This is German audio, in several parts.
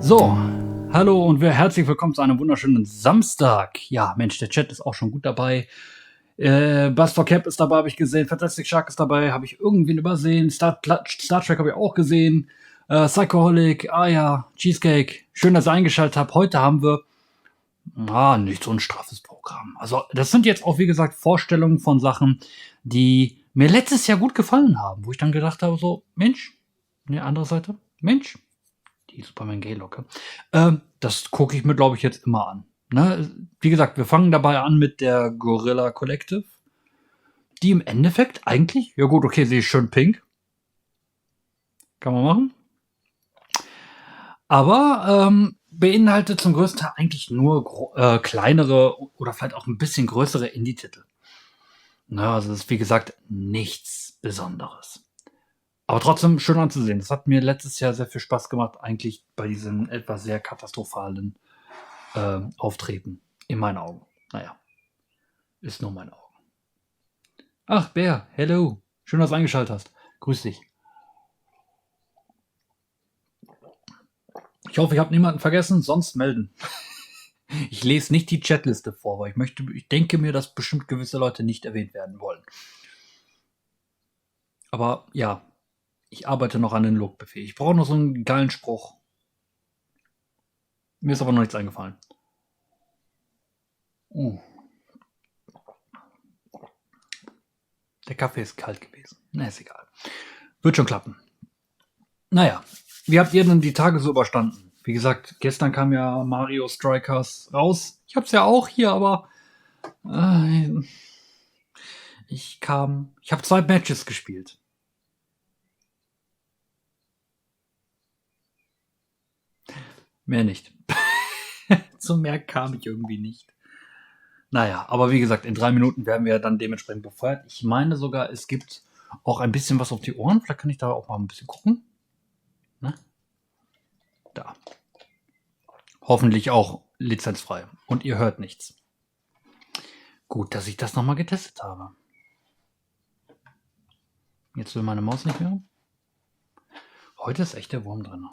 So, hallo und herzlich willkommen zu einem wunderschönen Samstag. Ja, Mensch, der Chat ist auch schon gut dabei. Bass for Cap ist dabei, habe ich gesehen. Fantastic Shark ist dabei, habe ich irgendwen übersehen. Star Trek habe ich auch gesehen. Psychoholic, ja, Cheesecake. Schön, dass ihr eingeschaltet habt. Heute haben wir nicht so ein straffes Programm. Also das sind jetzt auch, wie gesagt, Vorstellungen von Sachen, die mir letztes Jahr gut gefallen haben. Wo ich dann gedacht habe, so, Mensch, eine andere Seite, Mensch, die Superman Gay-Locke. Das gucke ich mir, glaube ich, jetzt immer an. Ne? Wie gesagt, wir fangen dabei an mit der Guerilla Collective, die im Endeffekt eigentlich, ja gut, okay, sie ist schön pink. Kann man machen. Aber beinhaltet zum größten Teil eigentlich nur kleinere oder vielleicht auch ein bisschen größere Indie-Titel. Also es ist, wie gesagt, nichts Besonderes. Aber trotzdem schön anzusehen. Das hat mir letztes Jahr sehr viel Spaß gemacht, eigentlich bei diesem etwas sehr katastrophalen Auftreten. In meinen Augen. Naja, ist nur meine Augen. Ach, Bär, hello. Schön, dass du eingeschaltet hast. Grüß dich. Ich hoffe, ich habe niemanden vergessen, sonst melden. Ich lese nicht die Chatliste vor, weil ich denke mir, dass bestimmt gewisse Leute nicht erwähnt werden wollen. Aber ja, ich arbeite noch an den Look-Befehl. Ich brauche noch so einen geilen Spruch. Mir ist aber noch nichts eingefallen. Der Kaffee ist kalt gewesen. Na, ist egal. Wird schon klappen. Naja, wie habt ihr denn die Tage so überstanden? Wie gesagt, gestern kam ja Mario Strikers raus. Ich hab's ja auch hier, aber ich habe 2 Matches gespielt. Mehr nicht. Zum mehr kam ich irgendwie nicht. Naja, aber wie gesagt, in 3 Minuten werden wir dann dementsprechend befeuert. Ich meine sogar, es gibt auch ein bisschen was auf die Ohren. Vielleicht kann ich da auch mal ein bisschen gucken. Ne? Da. Hoffentlich auch lizenzfrei. Und ihr hört nichts. Gut, dass ich das nochmal getestet habe. Jetzt will meine Maus nicht mehr. Heute ist echt der Wurm drin.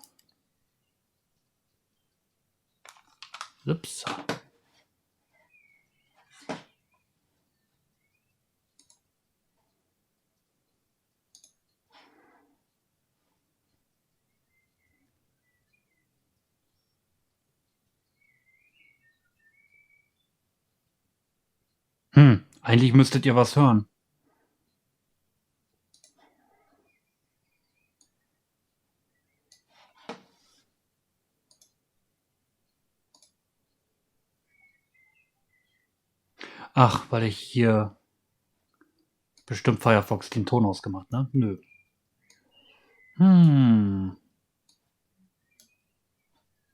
Ups. Eigentlich müsstet ihr was hören. Ach, weil ich hier bestimmt Firefox den Ton ausgemacht, ne? Nö.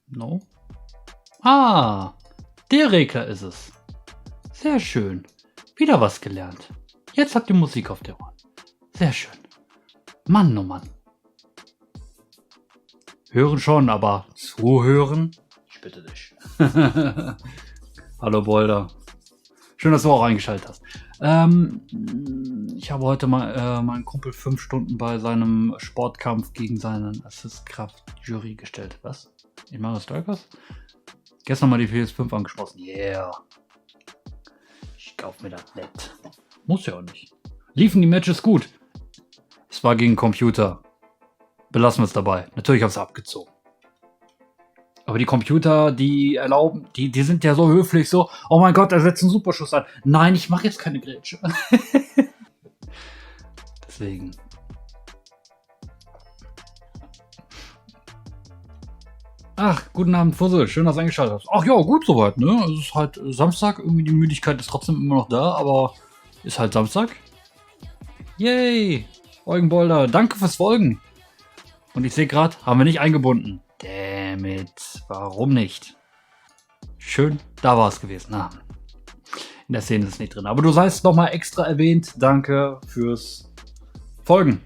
No. Der Regler ist es. Sehr schön. Wieder was gelernt. Jetzt habt ihr Musik auf der Ohren. Sehr schön. Mann, oh Mann. Hören schon, aber zuhören? Ich bitte dich. Hallo Boulder. Schön, dass du auch eingeschaltet hast. Ich habe heute mal meinen Kumpel 5 Stunden bei seinem Sportkampf gegen seinen Assist-Kraft-Jury gestellt. Was? In Mario Strikers? Gestern mal die PS5 angeschlossen. Yeah. Ich kauf mir das nicht. Muss ja auch nicht. Liefen die Matches gut? Es war gegen Computer. Belassen wir es dabei. Natürlich habe ich es abgezogen. Aber die Computer, die erlauben, die sind ja so höflich, so, oh mein Gott, er setzt einen Superschuss an. Nein, ich mache jetzt keine Grätsche. Deswegen. Ach, guten Abend, Fussel. Schön, dass du eingeschaltet hast. Ach ja, gut soweit, ne? Es ist halt Samstag, irgendwie die Müdigkeit ist trotzdem immer noch da, aber ist halt Samstag. Yay! Eugenbolder, danke fürs Folgen. Und ich sehe gerade, haben wir nicht eingebunden. Damn it. Warum nicht? Schön, da war es gewesen. In der Szene ist es nicht drin. Aber du seist nochmal extra erwähnt. Danke fürs Folgen.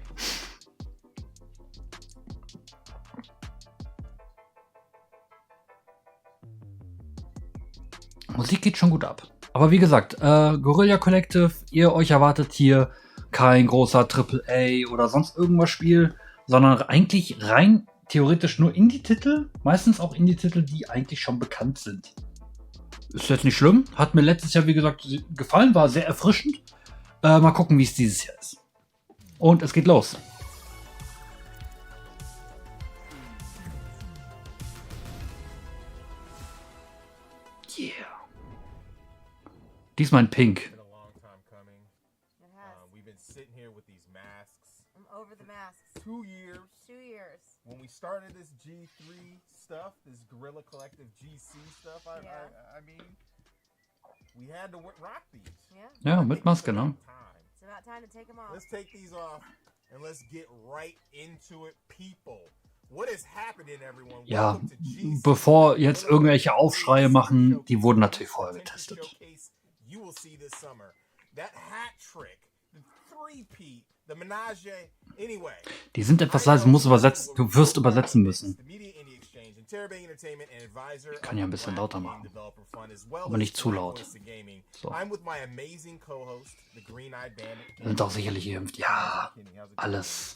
Musik geht schon gut ab. Aber wie gesagt, Guerilla Collective, euch erwartet hier kein großer AAA oder sonst irgendwas Spiel, sondern eigentlich rein theoretisch nur Indie-Titel, meistens auch Indie-Titel, die eigentlich schon bekannt sind. Ist jetzt nicht schlimm, hat mir letztes Jahr, wie gesagt, gefallen, war sehr erfrischend. Mal gucken, wie es dieses Jahr ist. Und es geht los. Yeah. Diesmal in Pink. Over the masks. 2 years. 2 years. When we started this G3 stuff, this Guerilla Collective GC stuff, I mean, we had to rock these. Yeah. Ja, mit Maske, ne? It's about time to take them off. Let's take these off and let's get right into it, people. What is happening, everyone? Ja, Welcome to GC. bevor jetzt irgendwelche Aufschreie machen, die wurden natürlich vorher getestet. You will see this summer. That hat trick, the three-peat, the menage, anyway. Die sind etwas leise, muss übersetzen. Du wirst übersetzen müssen. Ich kann ja ein bisschen lauter machen, aber nicht zu laut. So. Sind auch sicherlich geimpft. Ja, alles.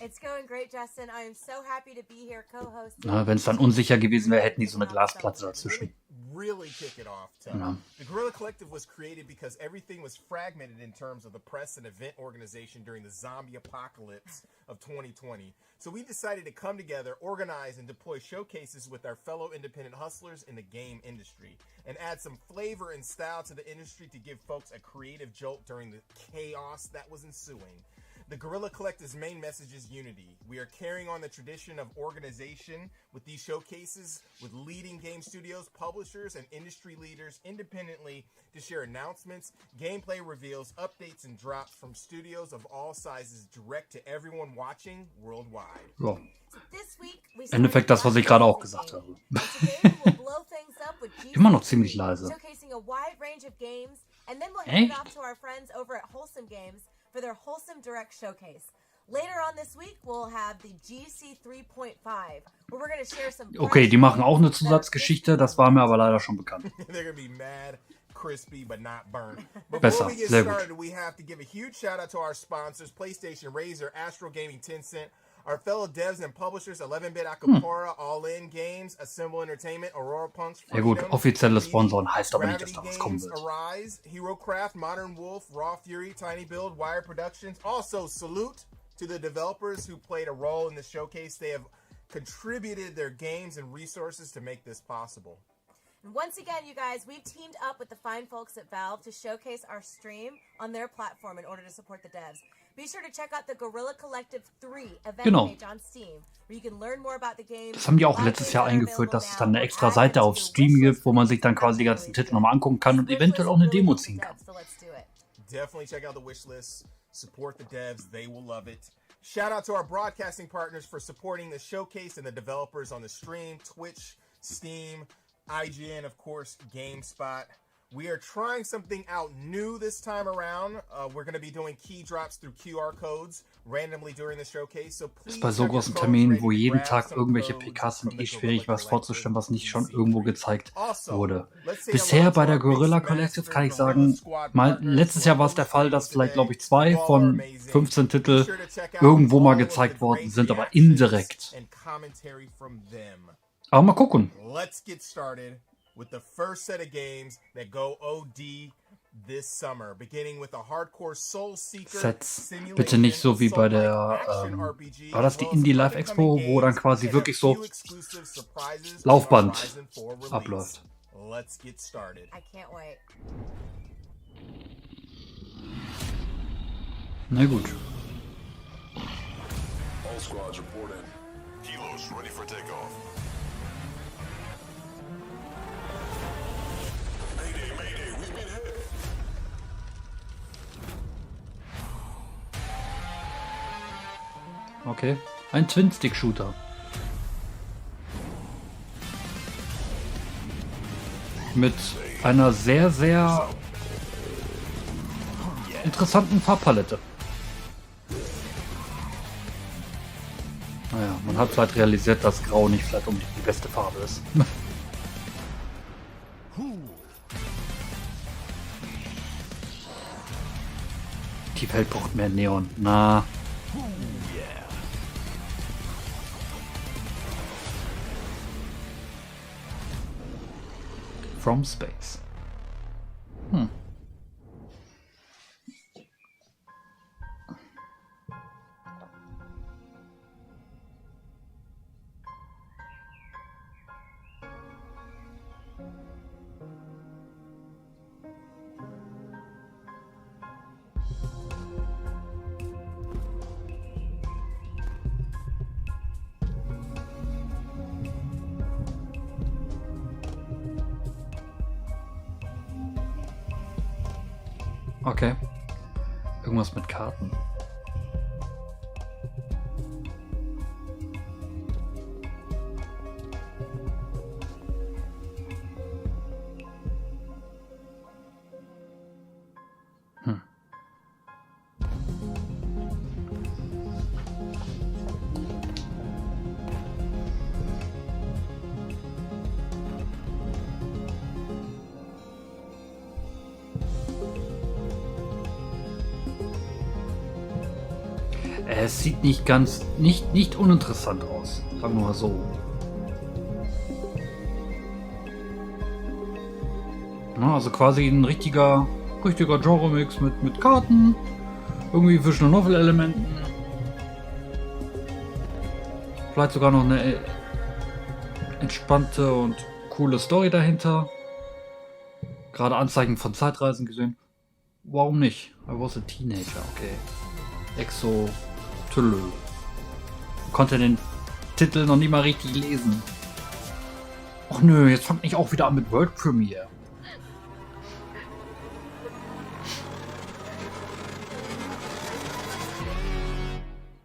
Na, wenn es dann unsicher gewesen wäre, hätten die so eine Glasplatte dazwischen. Really kick it off. The Guerilla Collective was created because everything was fragmented in terms of the press and event organization during the zombie apocalypse of 2020. So we decided to come together, organize, and deploy showcases with our fellow independent hustlers in the game industry, and add some flavor and style to the industry to give folks a creative jolt during the chaos that was ensuing. The Guerilla Collective's main message is unity. We are carrying on the tradition of organization with these showcases with leading game studios, publishers, and industry leaders independently to share announcements, gameplay reveals, updates, and drops from studios of all sizes direct to everyone watching worldwide. So. Im Endeffekt das, was ich gerade auch gesagt habe. Immer noch ziemlich leise. Echt? For their Wholesome Direct Showcase. Later on this week, we'll have the GC 3.5, where we're going to share some. Okay, die machen auch eine Zusatzgeschichte, das war mir aber leider schon bekannt. They're going to be mad, crispy, but not burnt. Besser, Before we get sehr started, gut. we have to give a huge shout out to our sponsors, PlayStation, Razer, Astro Gaming, Tencent, our fellow devs and publishers, 11-Bit Acapora, All In Games, Assemble Entertainment, Aurora Punks, Ja gut, offizielle Sponsoren heißt aber nicht, dass da was kommen wird. Arise, HeroCraft, Modern Wolf, Raw Fury, Tiny Build, Wire Productions. Also, salute to the developers who played a role in the showcase. They have contributed their games and resources to make this possible. And once again, you guys, we've teamed up with the fine folks at Valve to showcase our stream on their platform in order to support the devs. Be sure to check out the Guerilla Collective 3 event page on Steam, where you can learn more about the game. Das haben die auch letztes Jahr eingeführt, dass es dann eine extra Seite auf Steam gibt, wo man sich dann quasi die ganzen Titel nochmal angucken kann und eventuell auch eine Demo ziehen kann. Definitely check out the wish list. Support the devs. They will love it. Shout out to our broadcasting partners for supporting the showcase and the developers on the stream, Twitch, Steam, IGN, of course, GameSpot. We are trying something out new this time around. We're going to be doing key drops through QR codes randomly during the showcase. So please, Ist bei so großen Terminen, wo jeden Tag irgendwelche PKs sind, schwierig, was vorzustellen, was nicht schon irgendwo gezeigt wurde. Bisher bei der Guerilla Collective kann ich sagen, letztes Jahr war es der Fall, dass vielleicht, glaube ich, 2 von 15 Titeln irgendwo mal gezeigt worden sind, aber indirekt. Aber mal gucken. Let's get started with the first set of games that go OD this summer, beginning with a hardcore Soul Seeker Sets. Bitte nicht so wie bei der, war das die Indie Live Expo, wo dann quasi wirklich so Laufband abläuft. Let's get started. I can't wait. Na gut. All squads report in. Kilos ready for takeoff. Mayday, mayday, we've been hit. Okay. Ein Twin-Stick-Shooter. Mit einer sehr, sehr interessanten Farbpalette. Naja, man hat vielleicht realisiert, dass Grau nicht vielleicht unbedingt die beste Farbe ist. Die Welt braucht mehr Neon. Na. from Space. Okay. Irgendwas mit Karten. Es sieht nicht uninteressant aus, sagen wir mal so. Na, also quasi ein richtiger Genre-Mix mit Karten, irgendwie Visual Novel-Elementen, vielleicht sogar noch eine entspannte und coole Story dahinter. Gerade Anzeichen von Zeitreisen gesehen. Warum nicht? I was a teenager, okay. Exo Tüllö. Konnte den Titel noch nie mal richtig lesen. Och nö, jetzt fangt nicht auch wieder an mit World Premiere.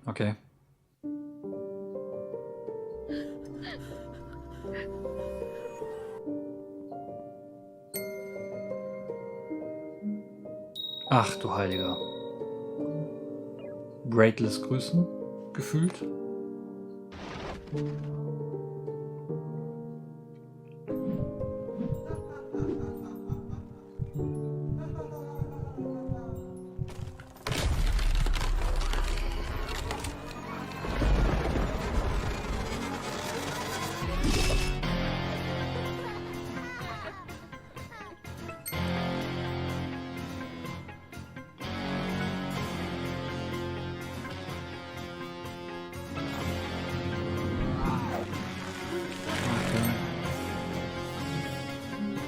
Okay. Ach du Heiliger. Braidless grüßen, gefühlt.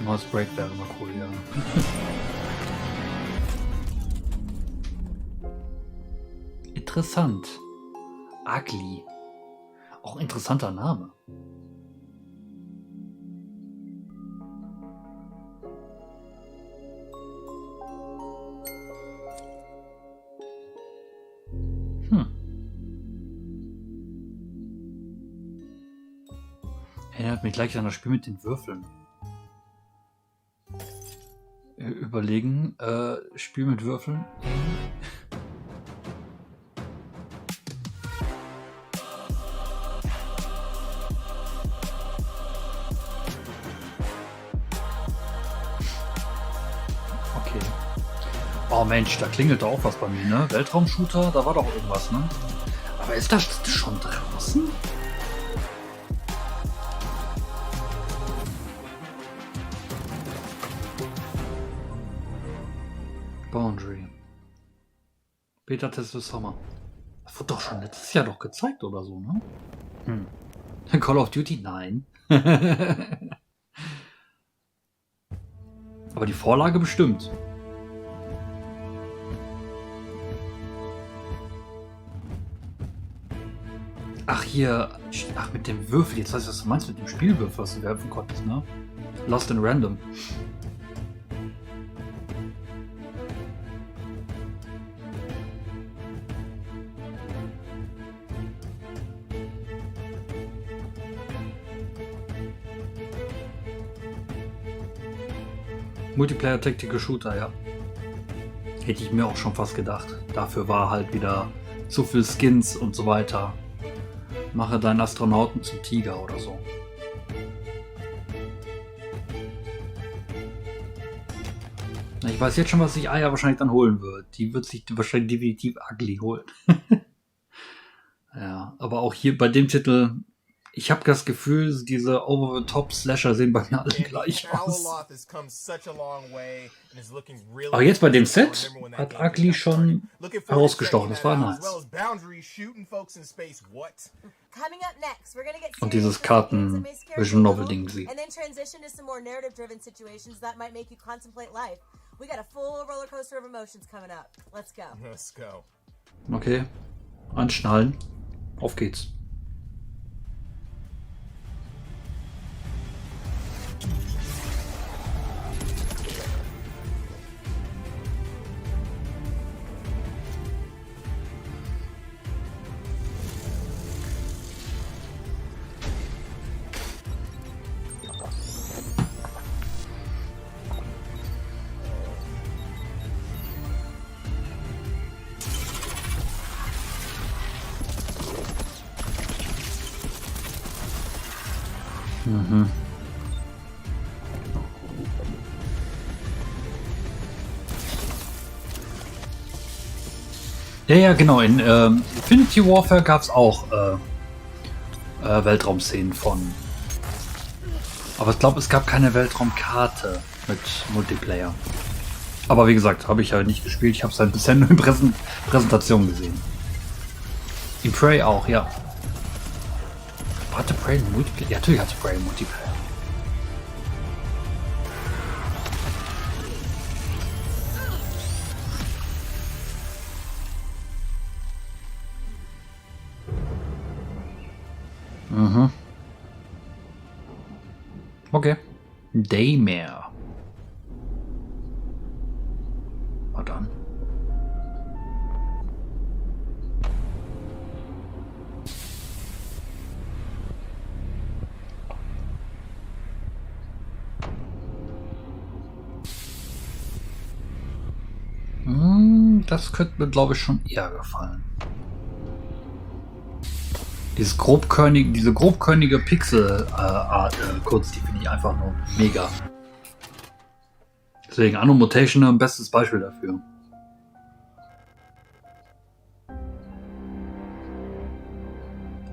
Mouse Break wäre immer cool, ja. Interessant. Ugly. Auch interessanter Name. Erinnert mich gleich an das Spiel mit den Würfeln. Überlegen, Spiel mit Würfeln. Okay. Oh Mensch, da klingelt auch was bei mir, ne? Weltraumshooter, da war doch irgendwas, ne? Aber ist das schon draußen? Boundary. Beta-Test des Sommer. Das wurde doch schon letztes Jahr doch gezeigt oder so, ne? Call of Duty? Nein. Aber die Vorlage bestimmt. Ach hier, ach mit dem Würfel, jetzt weiß ich, was du meinst mit dem Spielwürfel, was du werfen konntest, ne? Lost in Random. Multiplayer Tactical Shooter, ja. Hätte ich mir auch schon fast gedacht. Dafür war halt wieder zu viel Skins und so weiter. Mache deinen Astronauten zum Tiger oder so. Ich weiß jetzt schon, was sich Aya wahrscheinlich dann holen wird. Die wird sich wahrscheinlich definitiv Ugly holen. Ja, aber auch hier bei dem Titel Ich habe das Gefühl, diese Over-the-Top-Slasher sehen bei mir alle gleich aus. Aber jetzt bei dem Set hat Ugly schon herausgestochen. Das war nice. Und dieses Karten-Vision-Novel-Ding sieht. Okay, anschnallen. Auf geht's. Mhm. Ja, genau. In Infinity Warfare gab es auch Weltraumszenen von. Aber ich glaube, es gab keine Weltraumkarte mit Multiplayer. Aber wie gesagt, habe ich ja nicht gespielt. Ich habe es halt bisher nur in Präsentation gesehen. In Prey auch, ja. Hatte Prey einen Multiplayer? Ja, natürlich hatte Prey einen Multiplayer. Mhm. Okay. Daymare. Na dann. Das könnte mir, glaube ich, schon eher gefallen. Diese grobkörnige Pixel-Kunst, die finde ich einfach nur mega. Deswegen Anno Mutation ein bestes Beispiel dafür.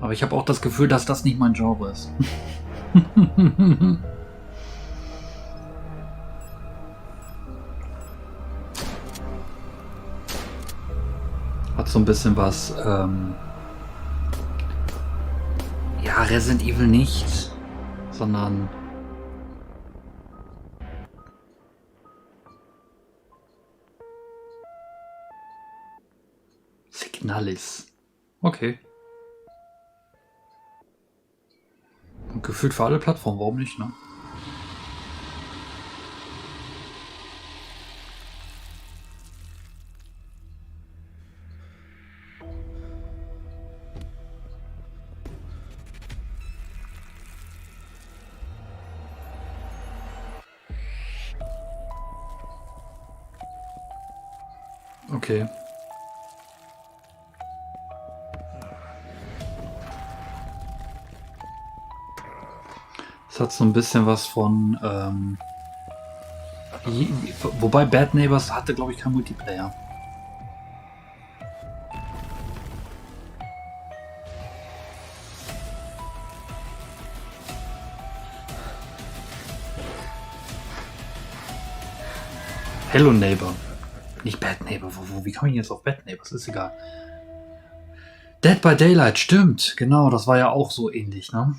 Aber ich habe auch das Gefühl, dass das nicht mein Genre ist. Hat so ein bisschen was, ja, Resident Evil nicht, sondern Signalis. Okay. Und gefühlt für alle Plattformen, warum nicht, ne? Okay. Es hat so ein bisschen was von, wobei Bad Neighbors hatte, glaube ich, kein Multiplayer. Hello Neighbor. Nicht Bad Neighbor. Wie komme ich jetzt auf Bad Neighbor? Das ist egal. Dead by Daylight, stimmt. Genau, das war ja auch so ähnlich, ne?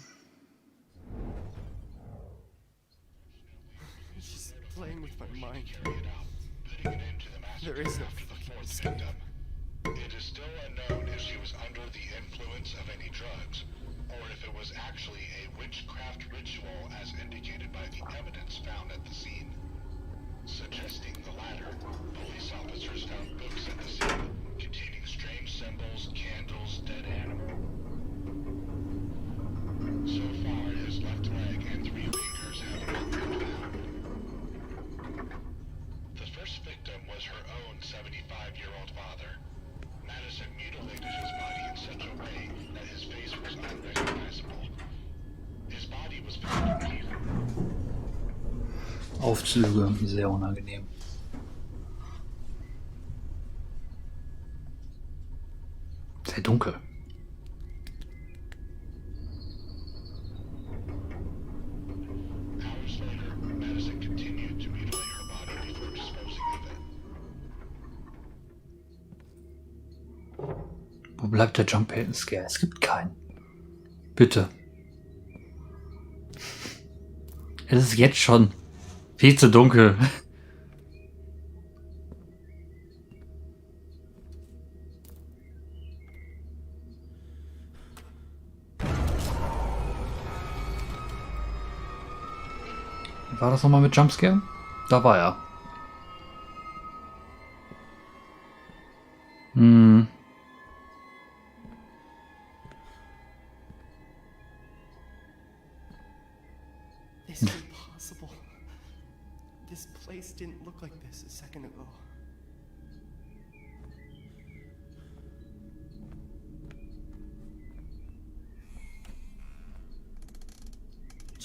Suggesting the latter, police officers found books at the scene containing strange symbols, candles, dead animals. So far, his left leg and 3 fingers have not been found. The first victim was her own 75-year-old father. Madison mutilated his body in such a way that his face was unrecognizable. His body was found in Aufzüge, sehr unangenehm. Sehr dunkel. bleibt der Jump Scare? Es gibt keinen. Bitte. Es ist jetzt schon viel zu dunkel. War das nochmal mit Jumpscare? Da war er. Hm. This is impossible. This place didn't look like this a second ago.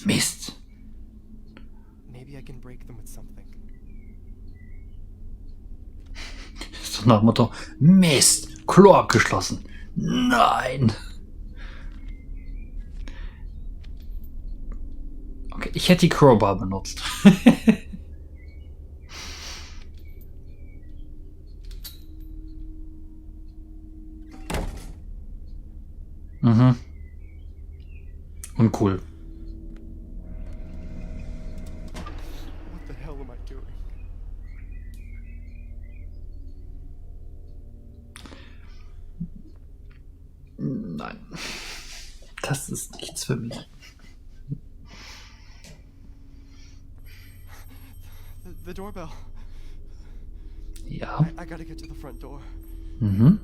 Mist. Maybe I can break them with something. So nach dem Motto, Mist, Klo abgeschlossen. Nein. Okay, ich hätte die Crowbar benutzt. Mhm. Uncool. What the hell am I doing? Nein. Das ist nichts für mich. The doorbell. Ja. I gotta get to the front door. Mhm.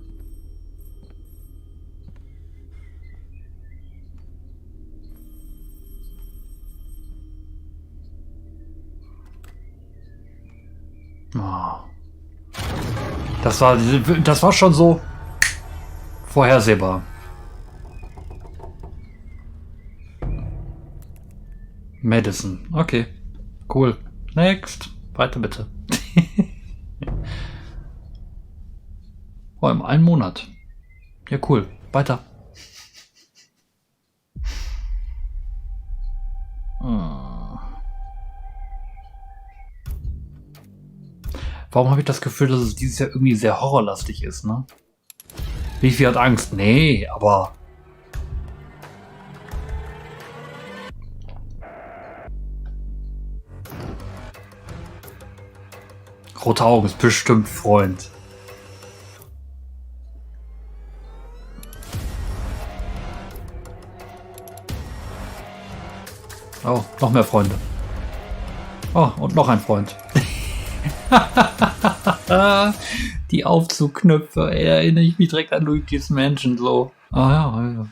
Oh. Das war schon so vorhersehbar. Madison. Okay. Cool. Next. Weiter bitte. Oh, im einen Monat. Ja, cool. Weiter. Warum habe ich das Gefühl, dass es dieses Jahr irgendwie sehr horrorlastig ist, ne? Bifi hat Angst. Nee, aber... Rote Augen ist bestimmt Freund. Oh, noch mehr Freunde. Oh, und noch ein Freund. Die Aufzugknöpfe, ey, erinnere ich mich direkt an Luigi's Mansion so. Ah ja, ja.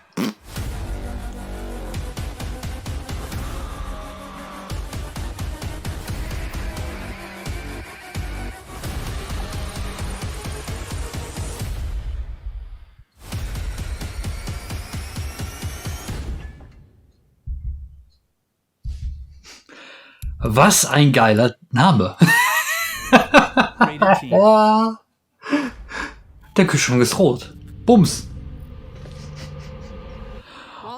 Was ein geiler Name. Der Kühlschrank ist rot. Bums.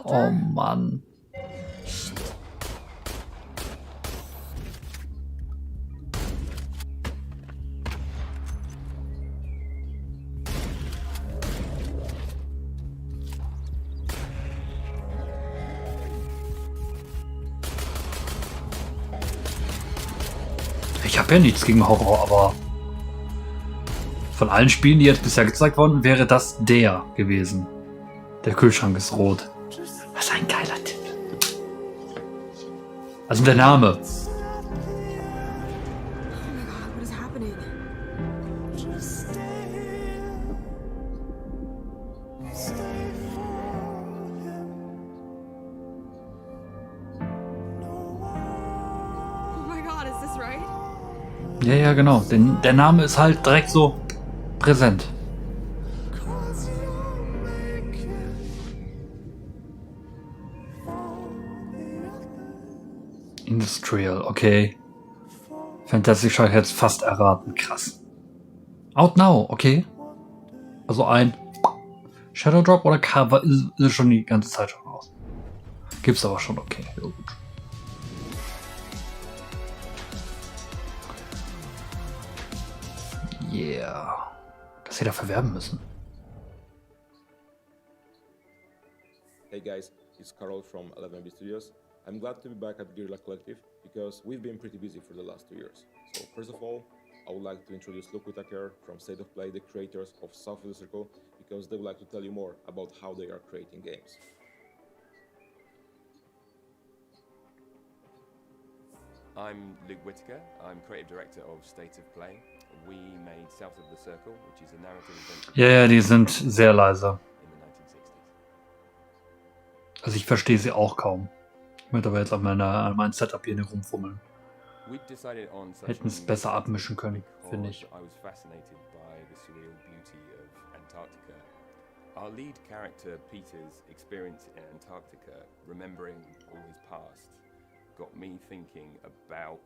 Oh Mann. Ich habe ja nichts gegen Horror, aber von allen Spielen, die jetzt bisher gezeigt wurden, wäre das der gewesen. Der Kühlschrank ist rot. Was ein geiler Tipp. Also der Name. Ja, ja, genau. Denn der Name ist halt direkt so präsent. Industrial, okay. Fantastic Shark hätte es fast erraten. Krass. Out Now, okay. Also ein Shadow Drop oder Cover ist schon die ganze Zeit schon raus. Gibt's aber schon, okay. Ja, gut. Yeah. Das hätte er verwerben müssen. Hey guys, it's Carol from 11B Studios. I'm glad to be back at Guerilla Collective because we've been pretty busy for the last 2 years. So first of all, I would like to introduce Luke Whitaker from State of Play, the creators of South of the Circle, because they would like to tell you more about how they are creating games. I'm Luke Whitaker. I'm creative director of State of Play. We made South of the Circle, which is a narrative adventure. Ja, die sind sehr leise. In the 1960s. Also ich verstehe sie auch kaum. Ich möchte aber jetzt an meinem Setup hier nicht rumfummeln. Hätten es besser abmischen können, finde ich. I was fascinated by the surreal beauty of Antarctica. Our lead character Peter's experience in Antarctica, remembering all his past, got me thinking about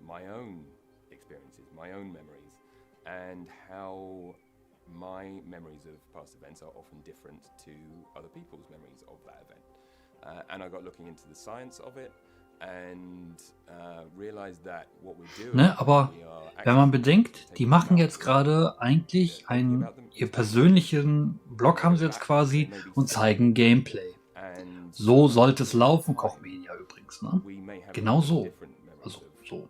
my own experiences, my own memories, and how my memories of past events are often different to other people's memories of that event. And I got looking into the science of it and realized that what we do. Ne, aber wenn man bedenkt, die machen jetzt gerade eigentlich ihr persönlichen Blog haben sie jetzt quasi und zeigen Gameplay. So sollte es laufen, Kochmedia übrigens, ne? Genau so. Also so.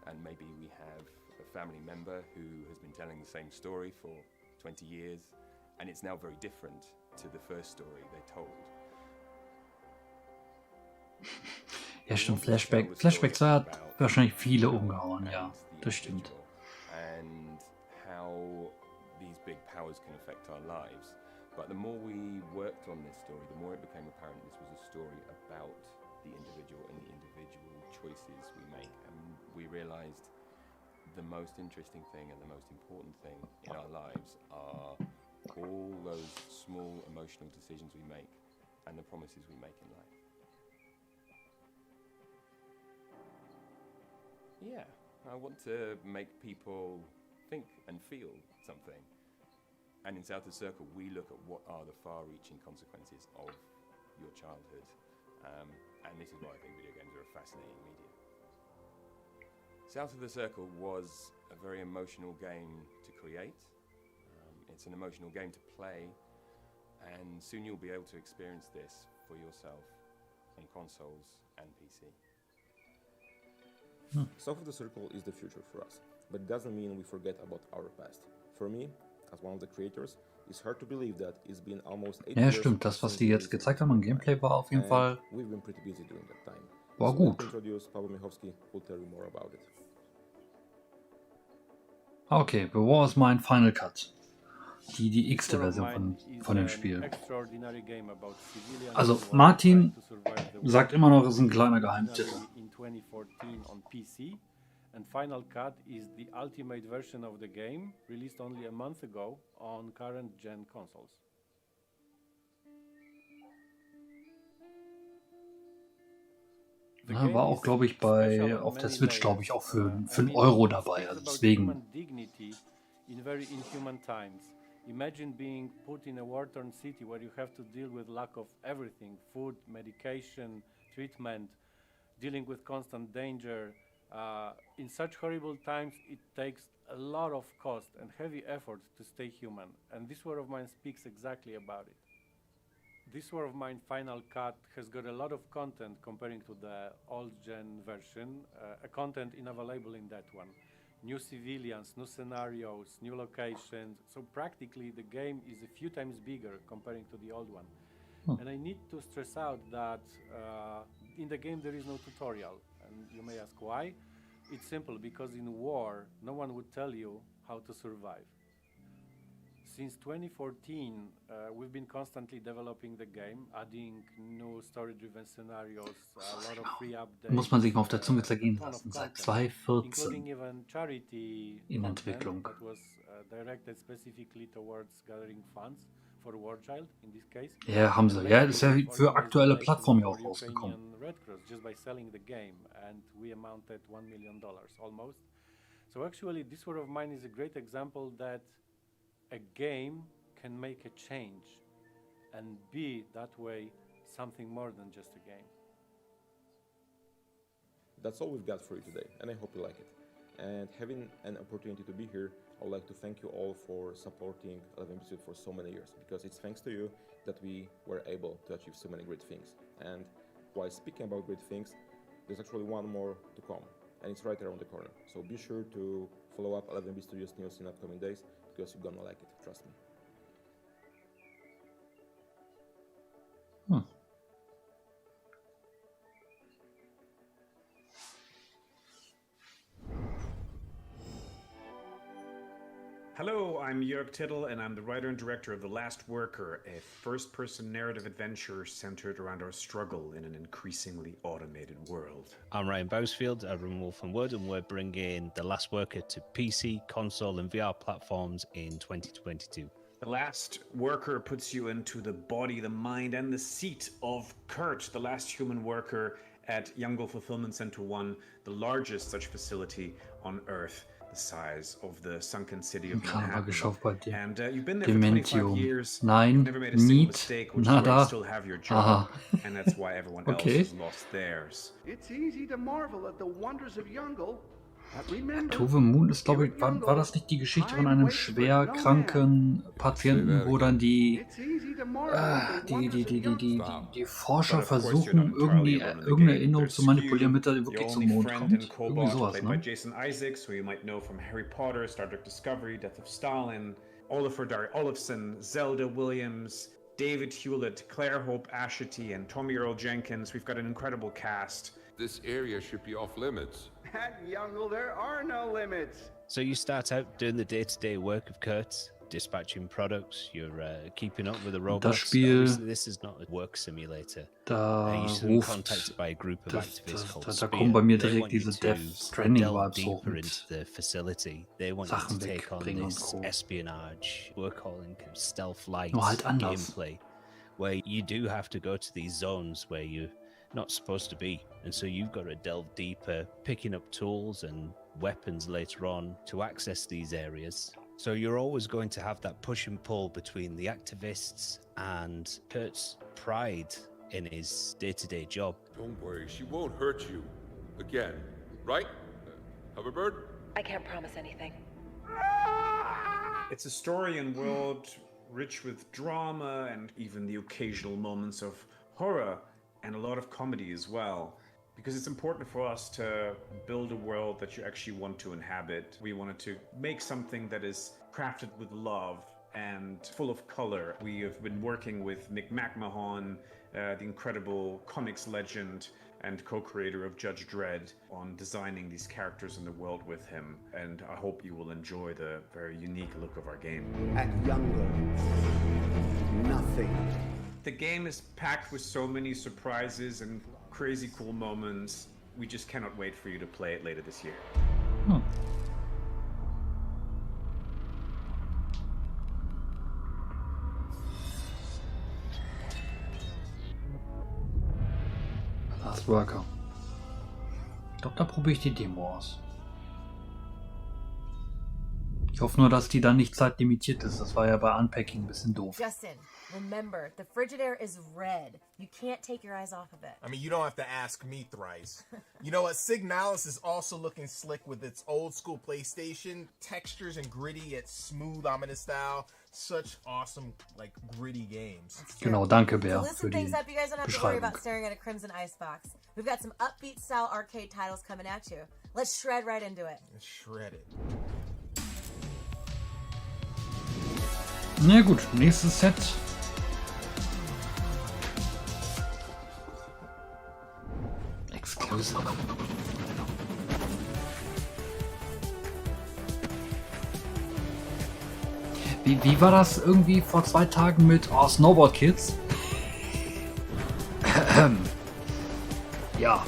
And maybe we have a family member who has been telling the same story for 20 years and it's now very different to the first story they told. Ja, stimmt, Flashback 2 hat wahrscheinlich viele umgehauen, ja, das stimmt. And how these big powers can affect our lives. But the more we worked on this story, the more it became apparent this was a story about the individual and the individual choices we make. And we realized the most interesting thing and the most important thing in our lives are all those small emotional decisions we make and the promises we make in life. Yeah, I want to make people think and feel something. And in South of the Circle, we look at what are the far-reaching consequences of your childhood. And this is why I think video games are a fascinating medium. South of the Circle was a very emotional game to create. It's an emotional game to play. And soon you'll be able to experience this for yourself on consoles and PC. South of the Circle is the future for us, but it doesn't mean we forget about our past. For me, as one of the creators, it's hard to believe that it's been almost 8 Ja, years stimmt, das, was die since jetzt gezeigt haben im Gameplay, war auf jeden Fall we've been pretty busy during that time. war So gut. let me introduce Paweł Michowski, who'll tell you more about it. Okay, The War is Mine Final Cut. Die x-te Version von dem Spiel. Also Martin sagt immer noch, es ist ein kleiner Geheimtitel. And Final Cut is the ultimate version of the game, released only a month ago on current gen consoles. Ja, war auch, glaube ich, auf der Switch, glaube ich, auch für 1 Euro dabei. Also deswegen. In very inhuman times. Imagine being put in a war-torn city where you have to deal with lack of everything: food, medication, treatment, dealing with constant danger. In such horrible times, it takes a lot of cost and heavy effort to stay human, and this War of Mine speaks exactly about it. This War of Mine Final Cut has got a lot of content comparing to the old-gen version, a content unavailable in that one. New civilians, new scenarios, new locations, so practically the game is a few times bigger comparing to the old one. And I need to stress out that in the game there is no tutorial. And you may ask why. It's simple, because in war, no one would tell you how to survive. Since 2014, we've been constantly developing the game, adding new story-driven scenarios, a lot of free updates. Muss man sich mal auf der Zunge zergehen lassen. Seit Including 2014 even charity in content Entwicklung. that was directed specifically towards gathering funds for War Child in this case. Ja, haben sie. Ja, ist ja für aktuelle Plattformen ja auch rausgekommen. Red Cross just by selling the game, and we amounted $1 million almost. So actually, this War of Mine is a great example that a game can make a change and be that way something more than just a game. That's all we've got for you today, and I hope you like it. And having an opportunity to be here, I would like to thank you all for supporting 11-bit for so many years, because it's thanks to you that we were able to achieve so many great things. And while speaking about great things, there's actually one more to come, and it's right around the corner. So be sure to follow up 11-bit Studios news in upcoming days, because you're gonna like it, trust me. Hello, I'm Jörg Titel, and I'm the writer and director of The Last Worker, a first-person narrative adventure centered around our struggle in an increasingly automated world. I'm Ryan Bousfield, I run Wolf and Wood, and we're bringing The Last Worker to PC, console, and VR platforms in 2022. The Last Worker puts you into the body, the mind, and the seat of Kurt, the last human worker at Youngle Fulfillment Center 1, the largest such facility on Earth, the size of the sunken city of Manhattan. And you've been there for 25 years. Nein, you've never made a single mistake, which is why you nada. still have your job, and that's why everyone else has lost theirs. It's easy to marvel at the wonders of Youngle. Tove Moon ist, glaube ich, war das nicht die Geschichte von einem schwer kranken Patienten, wo dann die Forscher versuchen, irgendeine Erinnerung zu manipulieren, damit er wirklich zum Mond kommt? Irgendwie sowas, ne? Jason Isaacs, who you might know from Harry Potter, Star Trek Discovery, Death of Stalin, Olafur Dari Olafsson, Zelda Williams, David Hewlett, Claire Hope Ashity, and Tommy Earl Jenkins. We've got an incredible cast. This area should be off limits. At Youngle, there are no limits. So you start out doing the day-to-day work of Kurt, dispatching products, you're keeping up with the robots. Obviously, this is not a work simulator. You're soon contacted by a group of activists called Spear. kommen bei mir They direkt want you diese to Death Stranding delve Vibes hoch deeper mit into the facility. They want Sachen you to take on wegbringen und this Co. espionage, work-hauling, stealth-like Nur halt anders. gameplay, where you do have to go to these zones where you're not supposed to be. And so you've got to delve deeper, picking up tools and weapons later on to access these areas. So you're always going to have that push and pull between the activists and Kurt's pride in his day-to-day job. Don't worry, she won't hurt you. Again, right? Hoverbird? I can't promise anything. It's a story and world rich with drama and even the occasional moments of horror and a lot of comedy as well. Because it's important for us to build a world that you actually want to inhabit. We wanted to make something that is crafted with love and full of color. We have been working with Nick McMahon, the incredible comics legend and co-creator of Judge Dredd, on designing these characters in the world with him. And I hope you will enjoy the very unique look of our game. At Youngle, nothing. The game is packed with so many surprises and crazy cool moments. We just cannot wait for you to play it later this year. Last Worker. Ich glaube, da probiere ich die Demo aus. Ich hoffe nur, dass die dann nicht zeitlimitiert ist. Das war ja bei Unpacking ein bisschen doof. Justin, remember, the Frigidaire is red. You can't take your eyes off of it. I mean, you don't have to ask me thrice. You know what? Signalis is also looking slick with its old school PlayStation. Textures and gritty yet smooth, ominous style. Such awesome, like, gritty games. Genau, danke, Bär, To loosen things up, you guys don't have to worry about staring at a crimson icebox. We've got some upbeat style arcade titles coming at you. Let's shred right into it. Let's shred it. Na gut, nächstes Set. Exclusive. Wie war das irgendwie vor 2 Tagen mit Snowboard Kids? Ja.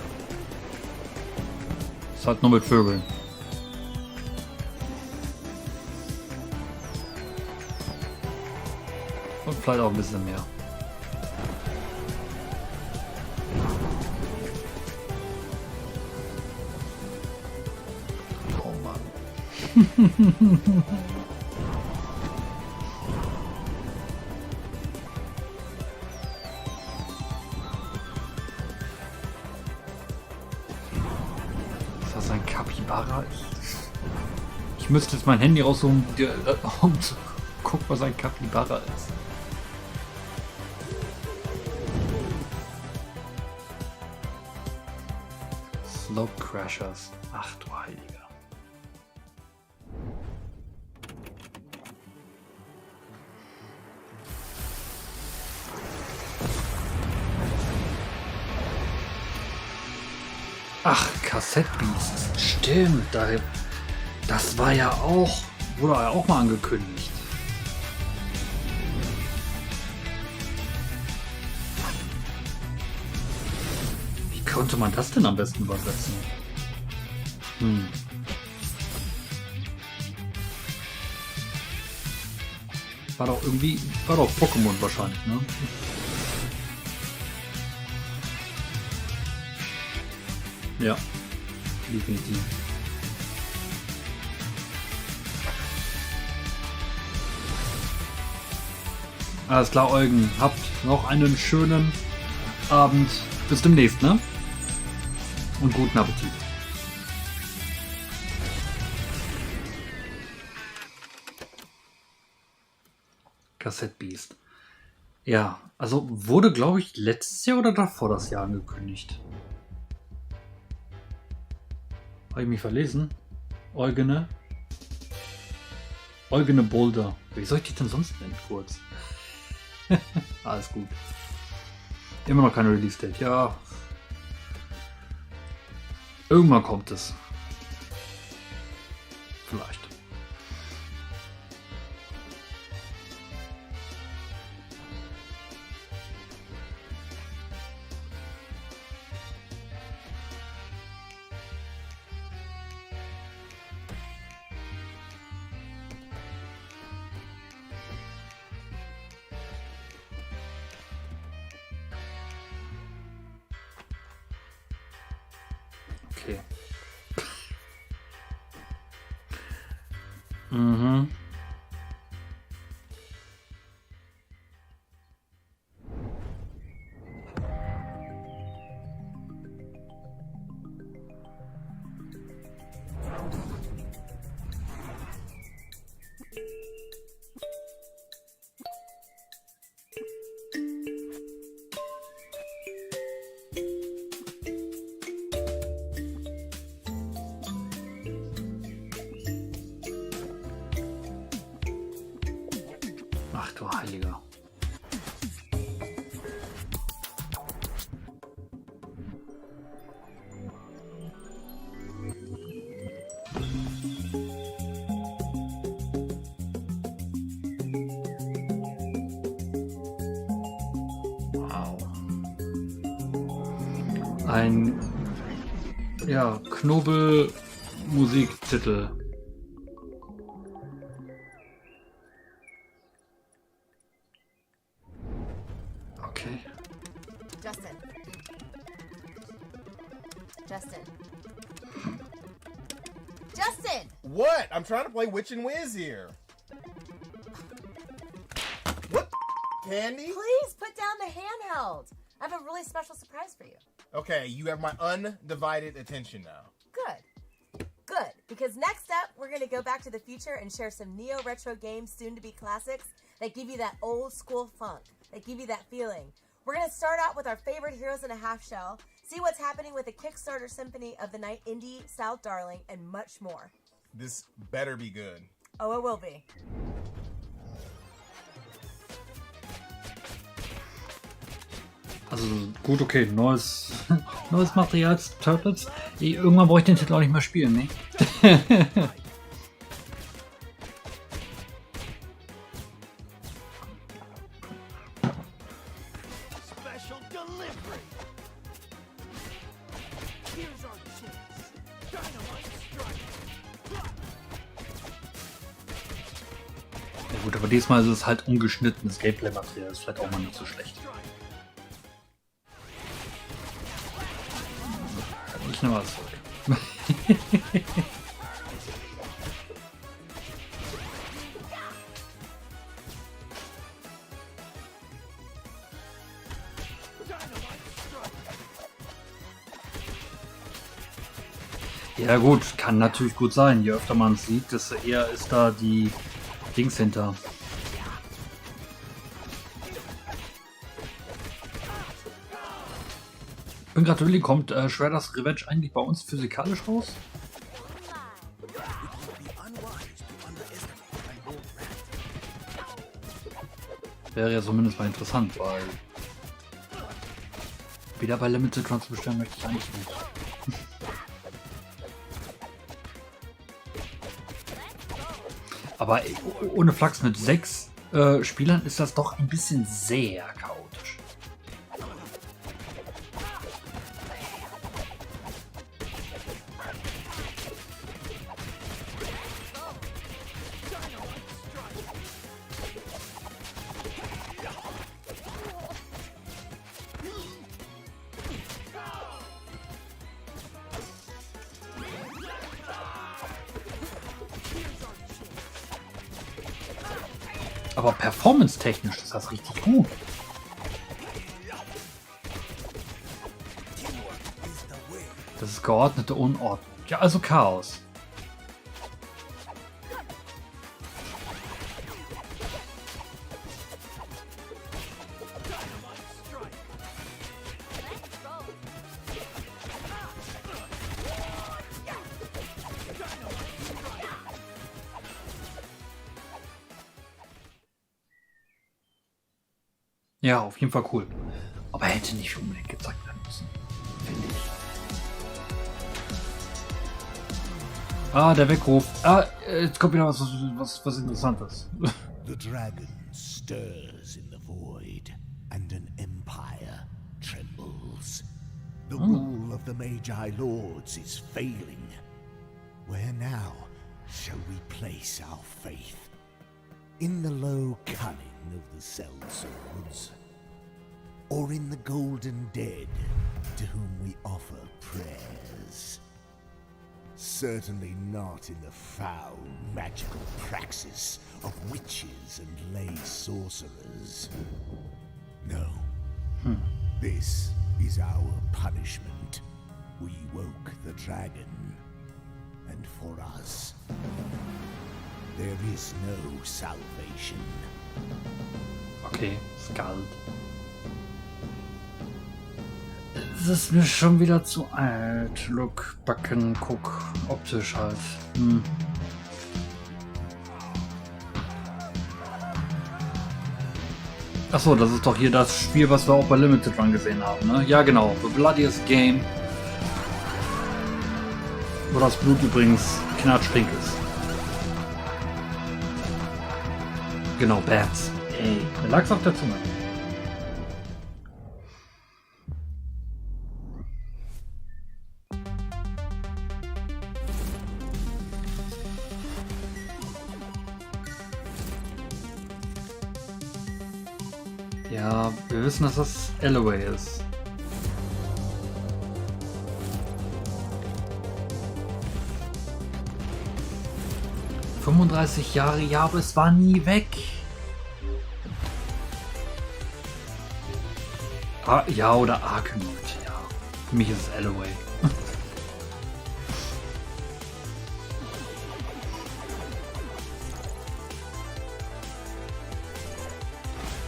Ist halt nur mit Vögeln. Und vielleicht auch ein bisschen mehr. Oh Mann. Ist das ein Kapibara? Ich müsste jetzt mein Handy rausholen, um zu gucken, was ein Capybara ist. Slope Crashers. Ach du Heiliger. Ach, Cassette Beasts. Stimmt, das war ja auch, wurde ja auch mal angekündigt. Wie konnte man das denn am besten übersetzen? War doch Pokémon wahrscheinlich, ne? Ja, definitiv. Alles klar, Eugen. Habt noch einen schönen Abend. Bis demnächst, ne? Und guten Appetit. Cassette Beast. Ja, also wurde, glaube ich, letztes Jahr oder davor das Jahr angekündigt. Habe ich mich verlesen? Eugene Boulder. Wie soll ich dich denn sonst nennen, kurz? Alles gut. Immer noch keine Release-Date. Ja. Irgendwann kommt es. Vielleicht. Okay. Mhm. Ach du Heiliger. Wow. Ein Knobel-Musiktitel. Justin! What? I'm trying to play Witch and Whiz here. What? Candy? Please put down the handheld. I have a really special surprise for you. Okay, you have my undivided attention now. Good. Good, because next up, we're going to go back to the future and share some neo-retro games, soon-to-be classics, that give you that old-school funk, that give you that feeling. We're going to start out with our favorite Heroes in a Half Shell, see what's happening with the Kickstarter Symphony of the Night Indie South Darling, and much more. This better be good. Oh, it will be. Also gut, okay, neues Material, Turtles. Irgendwann brauche ich den Titel auch nicht mehr spielen, ne? Ja gut, aber diesmal ist es halt ungeschnittenes Gameplay-Material, ist vielleicht auch mal nicht so schlecht. Ich nehme was zurück. Ja gut, kann natürlich gut sein. Je öfter man es sieht, desto eher ist da die Dings hinter. Ich bin gerade überlegt, kommt Shredder's Revenge eigentlich bei uns physikalisch raus? Wäre ja zumindest mal interessant, weil wieder bei Limited Run zu bestellen möchte ich eigentlich nicht. Aber ohne Flachs mit 6 Spielern ist das doch ein bisschen sehr chaotisch. Aber performance-technisch ist das richtig gut. Das ist geordnete Unordnung. Ja, also Chaos. Ja, auf jeden Fall cool. Aber hätte nicht unbedingt gezeigt werden müssen, finde ich. Ah, der Weckruf. Ah, jetzt kommt wieder was Interessantes. The dragon stirs in the void, and an empire trembles. The rule of the Magi Lords is failing. Where now shall we place our faith? In the low cunning of the sellswords, or in the golden dead to whom we offer prayers? Certainly not in the foul magical praxis of witches and lay sorcerers. No. This is our punishment. We woke the dragon, and for us, there is no salvation. Okay, Skald. Es ist mir schon wieder zu alt. Look, Backen, guck, optisch halt. Achso, das ist doch hier das Spiel, was wir auch bei Limited Run gesehen haben, ne? Ja, genau. The Bloodiest Game. Wo das Blut übrigens knatschpink ist. Genau, Bats. Ey, mir lag's auf der Zunge. Ja, wir wissen, dass das Alloway ist. ...35 Jahre, ja, aber es war nie weg. Ah, ja, oder Arkham, ja. Für mich ist es Alloway.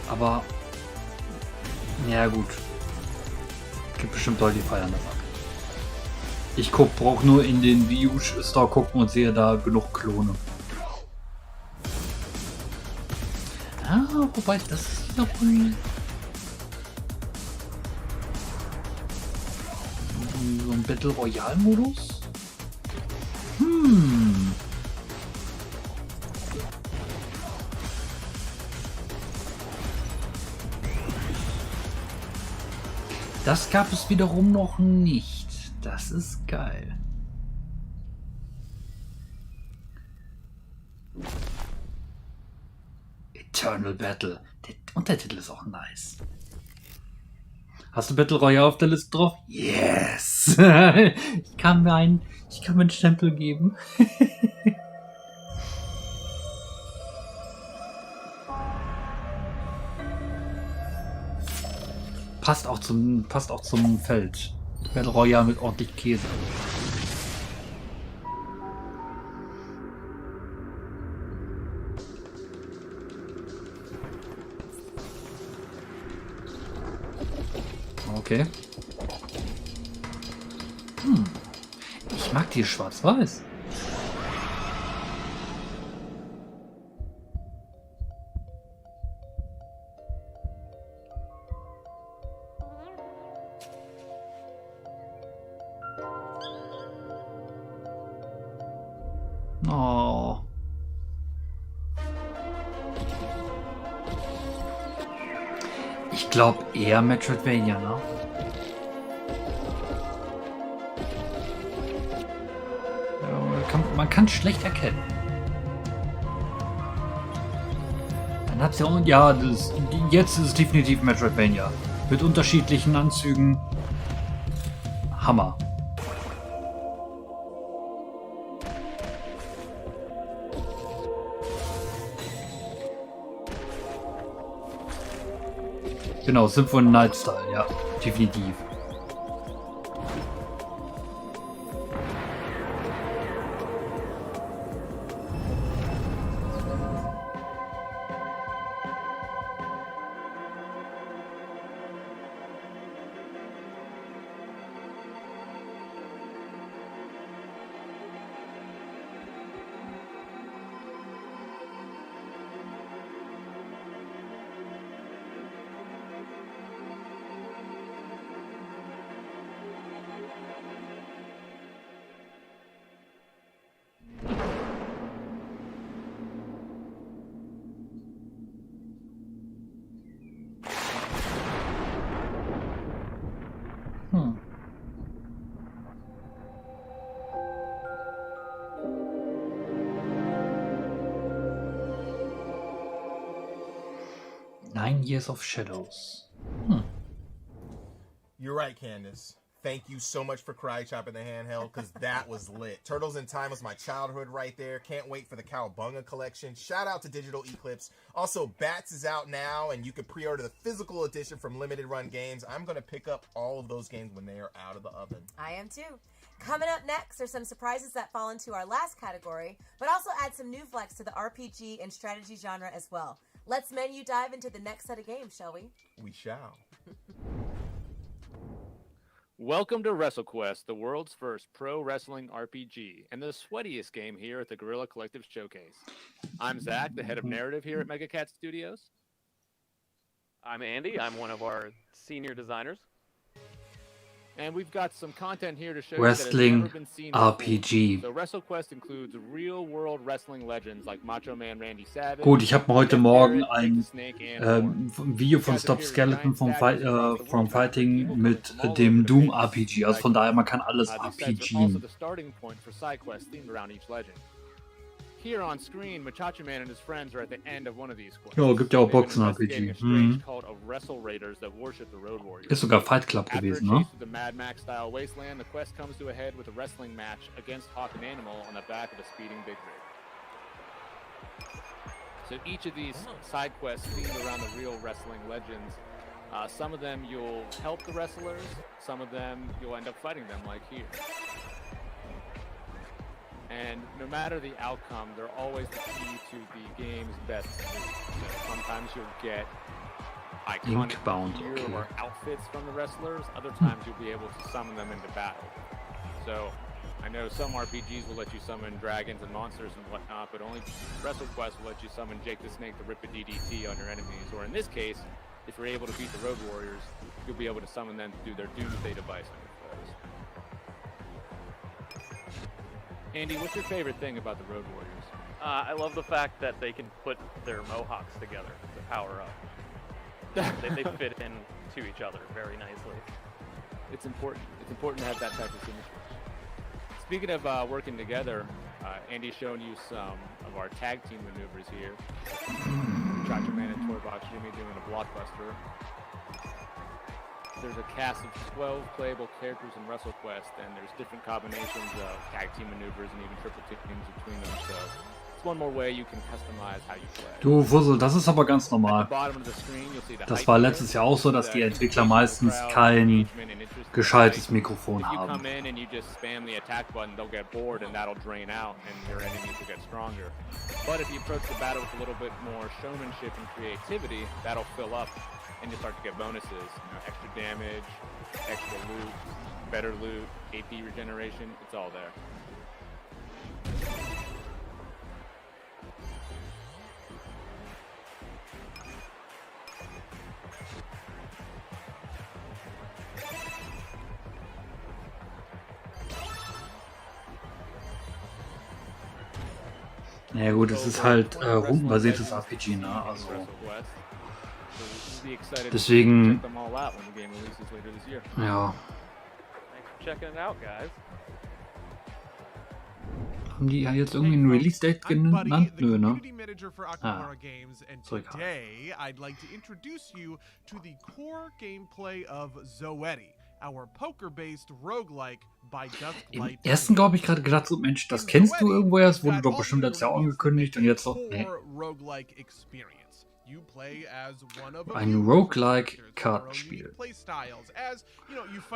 Aber... ja gut. Gibt bestimmt Leute, die feiern das ab. Ich brauch nur in den Wii U Store gucken und sehe da genug Klone. Ah, wobei das ist noch so ein Battle Royale Modus. Das gab es wiederum noch nicht. Das ist geil. Eternal Battle. Der Untertitel ist auch nice. Hast du Battle Royale auf der Liste drauf? Yes! Ich kann mir einen Stempel geben. Passt auch zum Feld. Battle Royale mit ordentlich Käse. Okay. Ich mag die schwarz-weiß. Oh. Ich glaube eher Metroidvania, ne? Ja, man kann schlecht erkennen. Dann hat's ja auch, ja, jetzt ist es definitiv Metroidvania. Mit unterschiedlichen Anzügen. Hammer. Genau, Symphony Night Style, ja, definitiv. Years of Shadows. You're right, Candace. Thank you so much for karate chopping the handheld, because that was lit. Turtles in Time was my childhood right there. Can't wait for the Cowabunga collection. Shout out to Digital Eclipse. Also, Bats is out now, and you can pre-order the physical edition from Limited Run Games. I'm going to pick up all of those games when they are out of the oven. I am too. Coming up next are some surprises that fall into our last category, but also add some new flex to the RPG and strategy genre as well. Let's menu dive into the next set of games, shall we? We shall. Welcome to WrestleQuest, the world's first pro wrestling RPG, and the sweatiest game here at the Guerilla Collective Showcase. I'm Zach, the head of narrative here at MegaCat Studios. I'm Andy. I'm one of our senior designers. And we've got some content here to show Wrestling you that has never been seen RPG. So WrestleQuest includes real-world wrestling legends like Macho Man Randy Savage. Gut, ich habe mir heute Morgen ein Video von Stop Skeleton from Fighting mit dem Doom RPG, also von daher man kann alles RPGen. Here on screen, Machacho Man and his friends are at the end of one of these quests. Ja, gibt ja auch Boxen-RPG. Ist sogar Fight Club gewesen, ne? The Mad Max-style wasteland, the quest comes to a head with a wrestling match against Hawk and Animal on the back of a speeding big rig. So each of these side quests themed around the real wrestling legends. Some of them you'll help the wrestlers, some of them you'll end up fighting them, like here. And no matter the outcome, they're always the key to the game's best. Sometimes you'll get iconic gear or outfits from the wrestlers. Other times you'll be able to summon them into battle. So I know some RPGs will let you summon dragons and monsters and whatnot, but only WrestleQuest will let you summon Jake the Snake to rip a DDT on your enemies. Or in this case, if you're able to beat the Road Warriors, you'll be able to summon them to do their Doomsday device on your foes. Andy, what's your favorite thing about the Road Warriors? I love the fact that they can put their mohawks together to power up. they fit in to each other very nicely. It's important. It's important to have that type of symmetry. Speaking of working together, Andy's shown you some of our tag team maneuvers here. Machacho Man and Toybox Jimmy doing a blockbuster. There's a cast of 12 playable characters in WrestleQuest, and there's different combinations of tag team maneuvers and even triple teams between them. So it's one more way you can customize how you play. Du Fussel, das ist aber ganz normal. Das war letztes Jahr auch so, dass die Entwickler meistens kein gescheites Mikrofon haben. If you come in and you just spam the attack button, they'll get bored and that'll drain out and your enemies will get stronger. But if you approach the battle with a little bit more showmanship and creativity, that'll fill up and you start to get bonuses, extra damage, extra loot, better loot, AP regeneration, it's all there. Ja gut, es ist halt rundenbasiertes RPG, ne? Also deswegen ja. Haben die ja jetzt irgendwie ein Release-Date genannt? Nö, ne? Ah, so egal. Today, I'd like to introduce you to the core gameplay of Zoetti, our poker-based roguelike by Im ersten, glaube ich, gerade gedacht, so Mensch, das kennst du irgendwoher, das wurde doch bestimmt letztes Jahr angekündigt und jetzt so, nee. Ein Roguelike-Kartenspiel.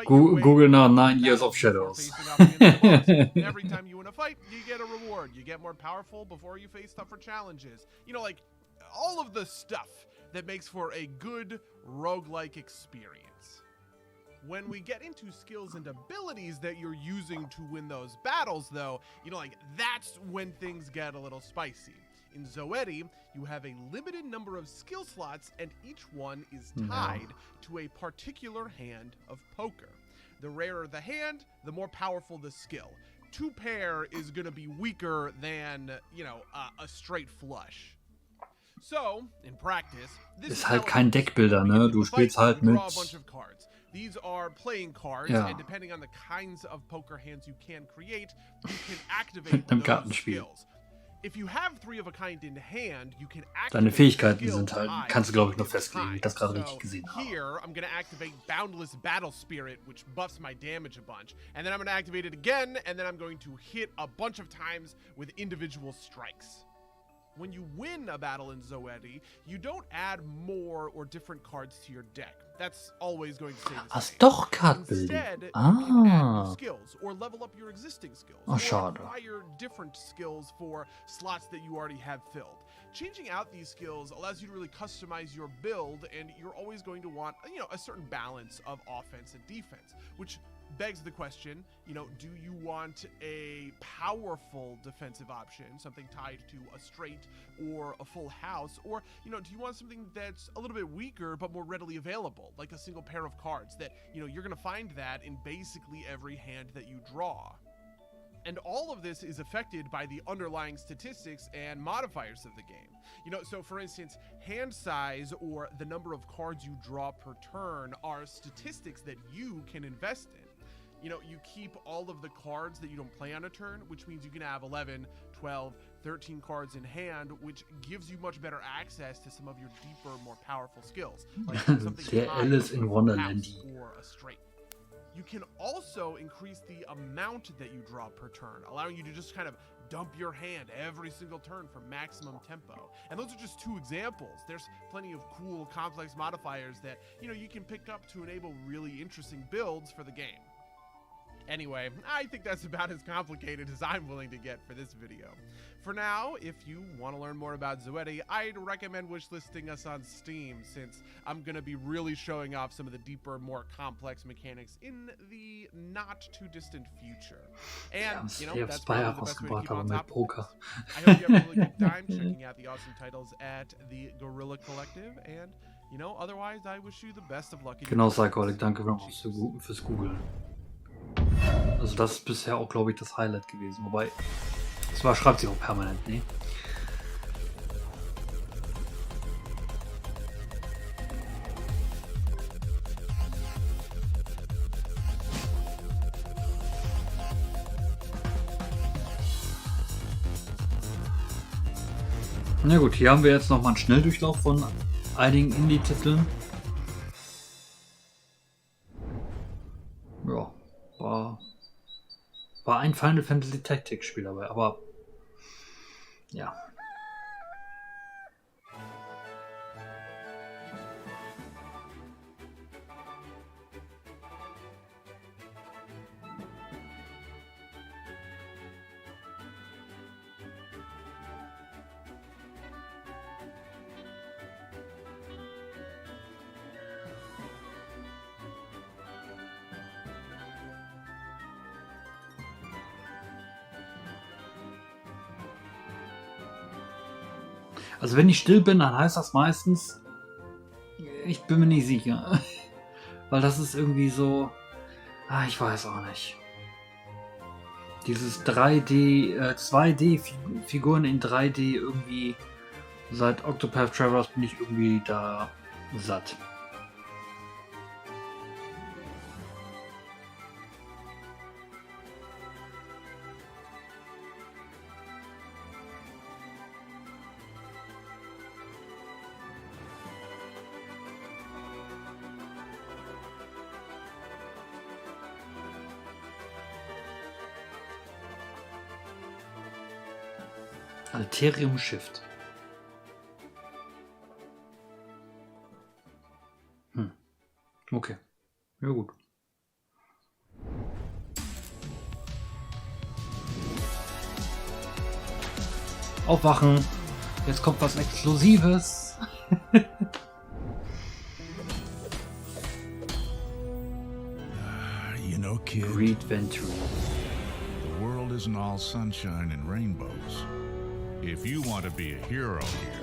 Google nach 9 Years of Shadows. Every time you win a fight, you get a reward. You get more powerful before you face tougher challenges. Like all of the stuff that makes for a good roguelike experience. When we get into skills and abilities that you're using to win those battles, though, that's when things get a little spicy. In Zoetti, you have a limited number of skill slots, and each one is tied to a particular hand of poker. The rarer the hand, the more powerful the skill. 2-pair is going to be weaker than, a straight flush. So, in practice, this ist halt kein Deckbilder, ne? Du spielst halt mit These are playing cards, and depending on the kinds of poker hands you can create, you can activate those skills. If you have 3 of a kind in hand, you can activate Deine Fähigkeiten sind halt, kannst du glaube ich noch festlegen, wie ich das gerade richtig gesehen habe. Here, I'm going to activate Boundless Battle Spirit, which buffs my damage a bunch. And then I'm going to activate it again, and then I'm going to hit a bunch of times with individual strikes. When you win a battle in Zoetti, you don't add more or different cards to your deck. That's always going to stay the same. Doch Kartenbildung. Instead, you can add new skills or level up your existing skills. Oh, schade. Or acquire different skills for slots that you already have filled. Changing out these skills allows you to really customize your build, and you're always going to want, a certain balance of offense and defense, which begs the question, do you want a powerful defensive option, something tied to a straight or a full house, or, do you want something that's a little bit weaker but more readily available, like a single pair of cards that, you're going to find that in basically every hand that you draw. And all of this is affected by the underlying statistics and modifiers of the game. So for instance, hand size or the number of cards you draw per turn are statistics that you can invest in. You keep all of the cards that you don't play on a turn, which means you can have 11, 12, 13 cards in hand, which gives you much better access to some of your deeper, more powerful skills. Like something Alice in Wonderland or a straight. You can also increase the amount that you draw per turn, allowing you to just kind of dump your hand every single turn for maximum tempo. And those are just 2 examples. There's plenty of cool, complex modifiers that, you can pick up to enable really interesting builds for the game. Anyway, I think that's about as complicated as I'm willing to get for this video. For now, if you want to learn more about Zoetti, I'd recommend wishlisting us on Steam, since I'm going to be really showing off some of the deeper, more complex mechanics in the not-too-distant future. And, that's probably the best way to keep on top of this. I hope you have a really good time checking out the awesome titles at the Guerilla Collective, and, otherwise, I wish you the best of luck. Genau, Psycholic, danke fürs Googlen. Also das ist bisher auch, glaube ich, das Highlight gewesen. Wobei, es schreibt sich auch permanent, ne? Na gut, hier haben wir jetzt nochmal einen Schnelldurchlauf von einigen Indie-Titeln. Ja, war ein Final Fantasy Tactics Spiel dabei, aber ja. Also wenn ich still bin, dann heißt das meistens, ich bin mir nicht sicher. Weil das ist irgendwie so, ich weiß auch nicht. Dieses 3D, 2D-Figuren in 3D irgendwie, seit Octopath Travelers bin ich irgendwie da satt. Alterium Shift. Okay. Ja gut. Aufwachen. Jetzt kommt was Exklusives. You know, kid. Great Venture. The world isn't all sunshine and rainbows. If you want to be a hero here,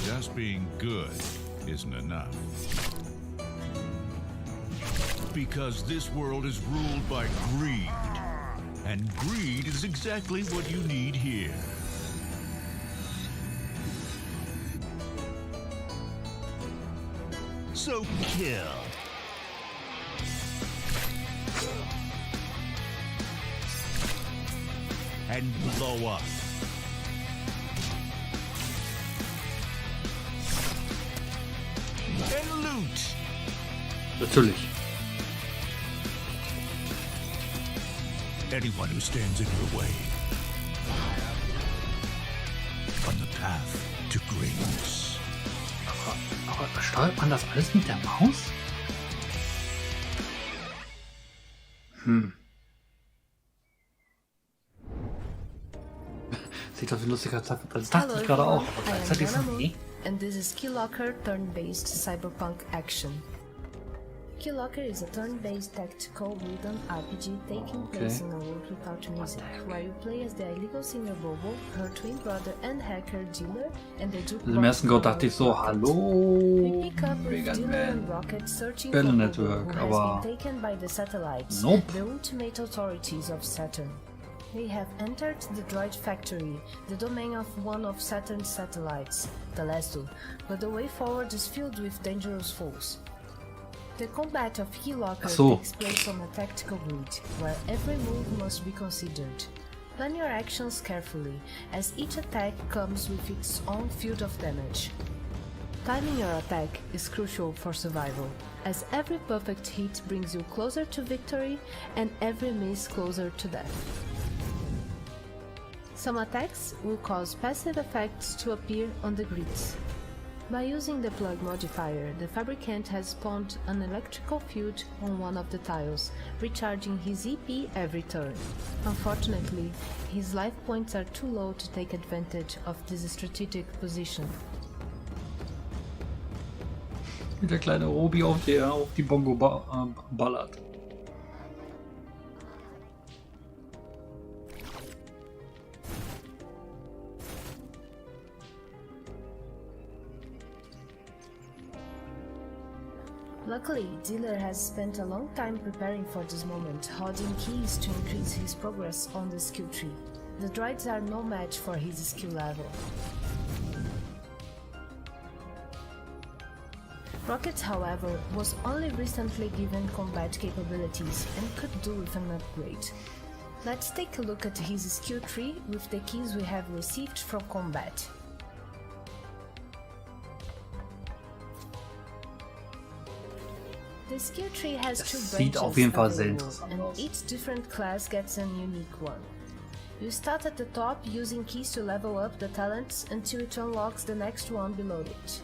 just being good isn't enough. Because this world is ruled by greed. And greed is exactly what you need here. So kill. And blow up. And loot. Natürlich. Anyone who stands in your way. On the path to greatness. Aber steuert man das alles mit der Maus? Sieht aus wie ein lustiger Zeit. Das dachte ich gerade auch. Aber gleichzeitig so, nee. And this is Keylocker turn-based cyberpunk action. Keylocker is a turn-based tactical rhythm RPG taking place in a world without music, where you play as the illegal singer Bobo, her twin brother and hacker Dealer, and the Duke. Im ersten Gott dachte ich so, hallo, Vegan Man, Battle Network, aber nope. The ultimate authorities of Saturn. They have entered the droid factory, the domain of one of Saturn's satellites, Telesto, but the way forward is filled with dangerous foes. The combat of Keylocker takes place on a tactical grid, where every move must be considered. Plan your actions carefully, as each attack comes with its own field of damage. Timing your attack is crucial for survival, as every perfect hit brings you closer to victory and every miss closer to death. Some attacks will cause passive effects to appear on the grids. By using the plug modifier, the fabricant has spawned an electrical field on one of the tiles, recharging his EP every turn. Unfortunately, his life points are too low to take advantage of this strategic position. Wie der kleine Robi auf die Bongo ballert. Luckily, Dealer has spent a long time preparing for this moment, holding keys to increase his progress on the skill tree. The droids are no match for his skill level. Rocket, however, was only recently given combat capabilities and could do with an upgrade. Let's take a look at his skill tree with the keys we have received from combat. The skill tree has two branches and each different class gets an unique one. You start at the top using keys to level up the talents until it unlocks the next one below it.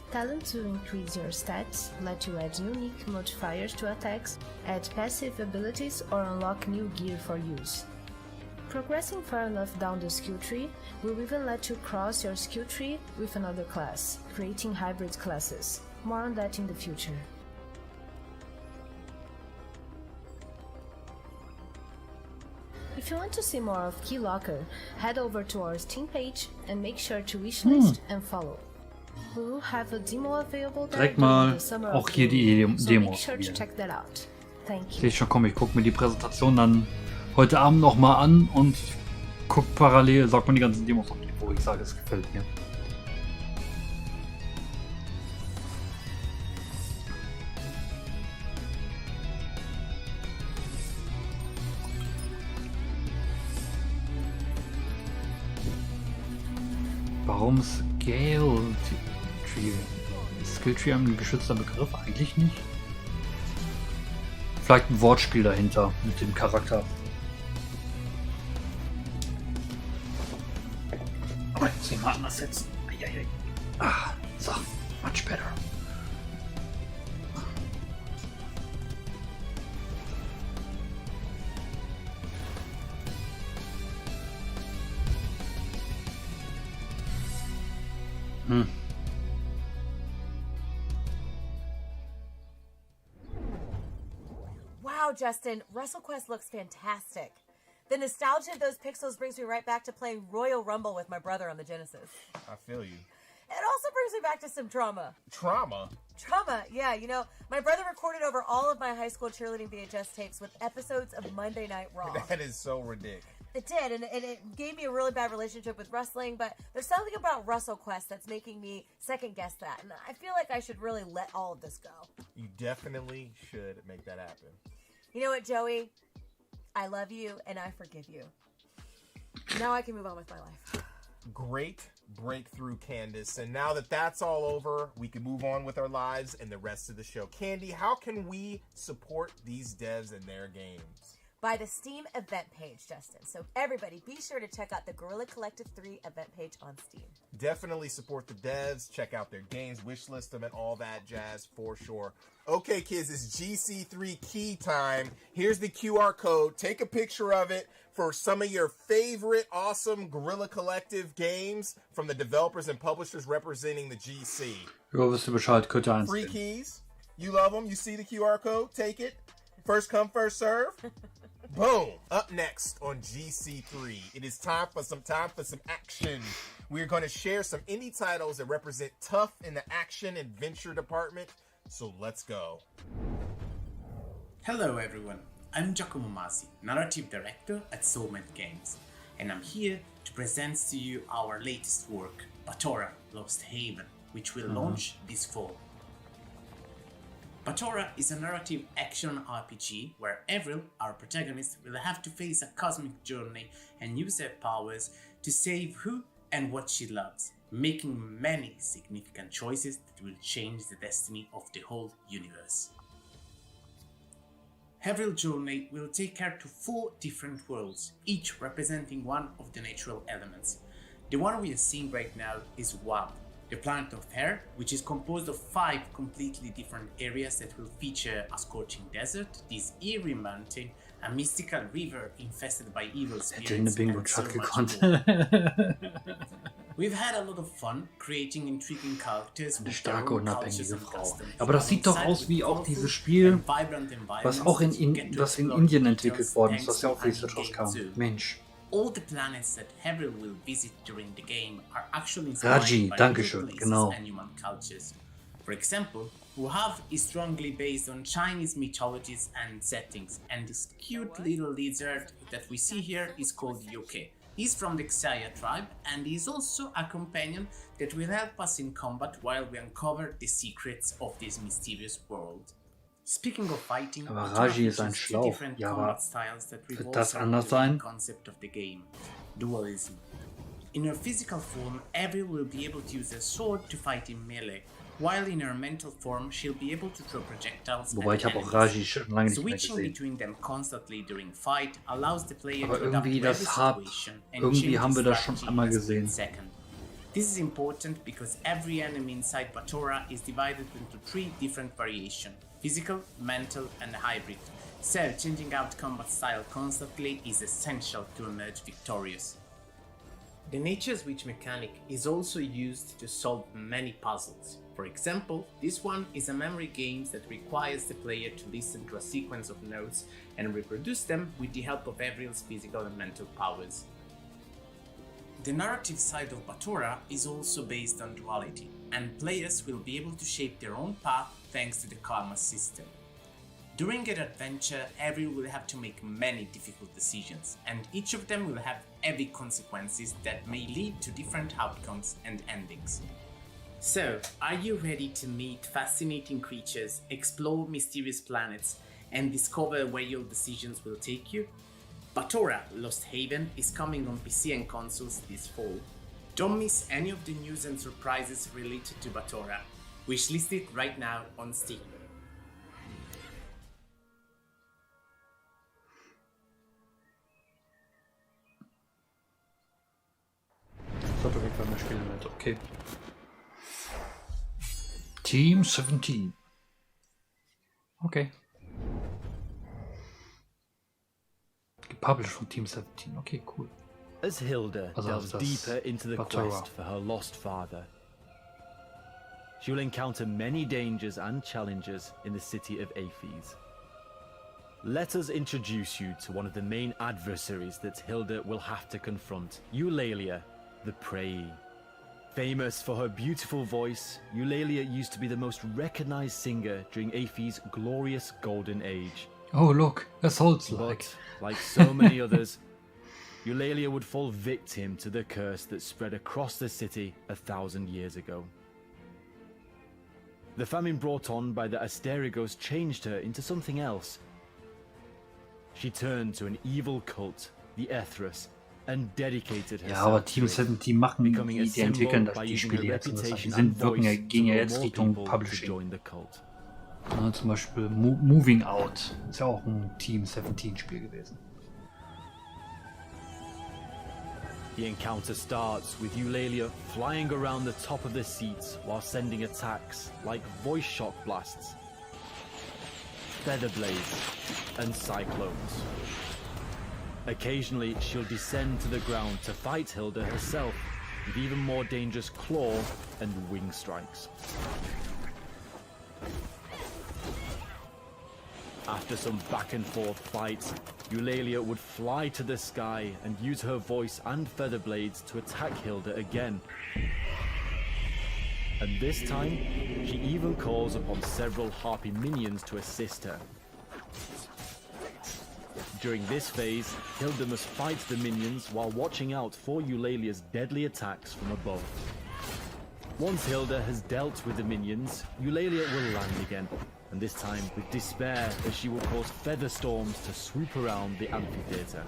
Talents will increase your stats, let you add unique modifiers to attacks, add passive abilities or unlock new gear for use. Progressing far enough down the skill tree will even let you cross your skill tree with another class, creating hybrid classes. More on that in the future. If you want to see more of Keylocker, head over to our Steam page and make sure to wishlist and follow. We will have a demo available there during the summer auch hier die so Demo make sure to check that out. Thank you. Sehe ich schon, komm, ich gucke mir die Präsentation dann heute Abend nochmal an und guck parallel, sagt man die ganzen Demos auf, wo ich sage, es gefällt mir. Warum Skill Tree? Ist Skill Tree ein geschützter Begriff? Eigentlich nicht. Vielleicht ein Wortspiel dahinter mit dem Charakter. Aber ich muss ihn mal anders setzen. Ah, so, much better. Wow, Justin, WrestleQuest looks fantastic. The nostalgia of those pixels brings me right back to playing Royal Rumble with my brother on the Genesis. I feel you. It also brings me back to some trauma. Trauma? Trauma, yeah. You know, my brother recorded over all of my high school cheerleading VHS tapes with episodes of Monday Night Raw. That is so ridiculous. It did, and it gave me a really bad relationship with wrestling, but there's something about WrestleQuest that's making me second-guess that, and I feel like I should really let all of this go. You definitely should make that happen. You know what, Joey? I love you, and I forgive you. Now I can move on with my life. Great breakthrough, Candace. And now that that's all over, we can move on with our lives and the rest of the show. Candy, how can we support these devs and their games? By the Steam event page, Justin. So everybody, be sure to check out the Guerilla Collective 3 event page on Steam. Definitely support the devs, check out their games, wishlist them, and all that jazz for sure. Okay, kids, it's GC3 key time. Here's the QR code. Take a picture of it for some of your favorite awesome Guerilla Collective games from the developers and publishers representing the GC. Ja, wisst ihr Bescheid, könnt ihr einsehen. Free keys. You love them. You see the QR code. Take it. First come, first serve. Boom. Up next on GC3, it is time for some action. We're going to share some indie titles that represent tough in the action adventure department. So let's go. Hello everyone, I'm Giacomo Masi, Narrative Director at Soulmate Games, and I'm here to present to you our latest work, Batora Lost Haven, which will launch this fall. Batora is a narrative action RPG where Avril, our protagonist, will have to face a cosmic journey and use her powers to save who and what she loves, making many significant choices that will change the destiny of the whole universe. Avril's journey will take her to 4 different worlds, each representing one of the natural elements. The one we are seeing right now is Wab, the planet of air, which is composed of 5 completely different areas that will feature a scorching desert, this eerie mountain, a mystical river infested by evil spirits, and so much more. We've had a lot of fun creating intriguing characters with their own cultures and customs. Aber das sieht doch aus wie auch dieses Spiel, was auch in Indien entwickelt worden ist, was ja auch richtig rauskam. Mensch. All the planets that Avril will visit during the game are actually Raji, inspired by dankeschön, places genau. and human cultures. For example, Wuhav is strongly based on Chinese mythologies and settings, and this cute little lizard that we see here is called Yoke. He's from the Xia tribe, and he's also a companion that will help us in combat while we uncover the secrets of this mysterious world. Speaking of fighting, Aber Raji ist ein Schlauch. Ja, aber wird das anders sein? Concept of the game, dualism. In her physical form, Avril will be able to use a sword to fight in melee, while in her mental form, she'll be able to throw projectiles. Wobei ich habe auch Raji schon lange nicht mehr Switching gesehen. between them constantly during fight allows the player Aber to adapt irgendwie to every das Hub, situation and irgendwie change haben wir his das schon strategy einmal in a gesehen. split second. This is important because every enemy inside Batora is divided into 3 different variations: physical, mental, and hybrid. So changing out combat style constantly is essential to emerge victorious. The nature switch mechanic is also used to solve many puzzles. For example, this one is a memory game that requires the player to listen to a sequence of notes and reproduce them with the help of Avril's physical and mental powers. The narrative side of Batora is also based on duality, and players will be able to shape their own path thanks to the karma system. During an adventure, Avril will have to make many difficult decisions, and each of them will have heavy consequences that may lead to different outcomes and endings. So, are you ready to meet fascinating creatures, explore mysterious planets, and discover where your decisions will take you? Batora Lost Haven is coming on PC and consoles this fall. Don't miss any of the news and surprises related to Batora. Wishlist it right now on Steam. Das hat auf jeden Fall mehr Spiele mit. Okay. Team 17. Okay. Gepublished from Team 17. Okay, cool. As Hilda delves das deeper into the Batora. quest for her lost father, she will encounter many dangers and challenges in the city of Aphes. Let us introduce you to one of the main adversaries that Hilda will have to confront, Eulalia, the Prey. Famous for her beautiful voice, Eulalia used to be the most recognized singer during Aphes' glorious golden age. Oh, look, that's Souls-like. But, like so many others, Eulalia would fall victim to the curse that spread across the city 1,000 years ago. The famine brought on by the Asterigos changed her into something else. She turned to an evil cult, the Ethras, and dedicated herself Ja, aber Team 17 machen, becoming a die entwickeln das, symbol by die using Spiele her jetzt. Das heißt, die reputation and wirken ja, voice gehen ja to jetzt lure Richtung more people to Publishing. join the cult. Ja, zum Beispiel Moving Out. Ist ja auch ein Team 17 Spiel gewesen. The encounter starts with Eulalia flying around the top of the seats while sending attacks like voice shock blasts, feather blades, and cyclones. Occasionally, she'll descend to the ground to fight Hilda herself with even more dangerous claw and wing strikes. After some back and forth fights, Eulalia would fly to the sky and use her voice and feather blades to attack Hilda again. And this time, she even calls upon several harpy minions to assist her. During this phase, Hilda must fight the minions while watching out for Eulalia's deadly attacks from above. Once Hilda has dealt with the minions, Eulalia will land again, and this time with despair as she will cause feather storms to swoop around the amphitheater.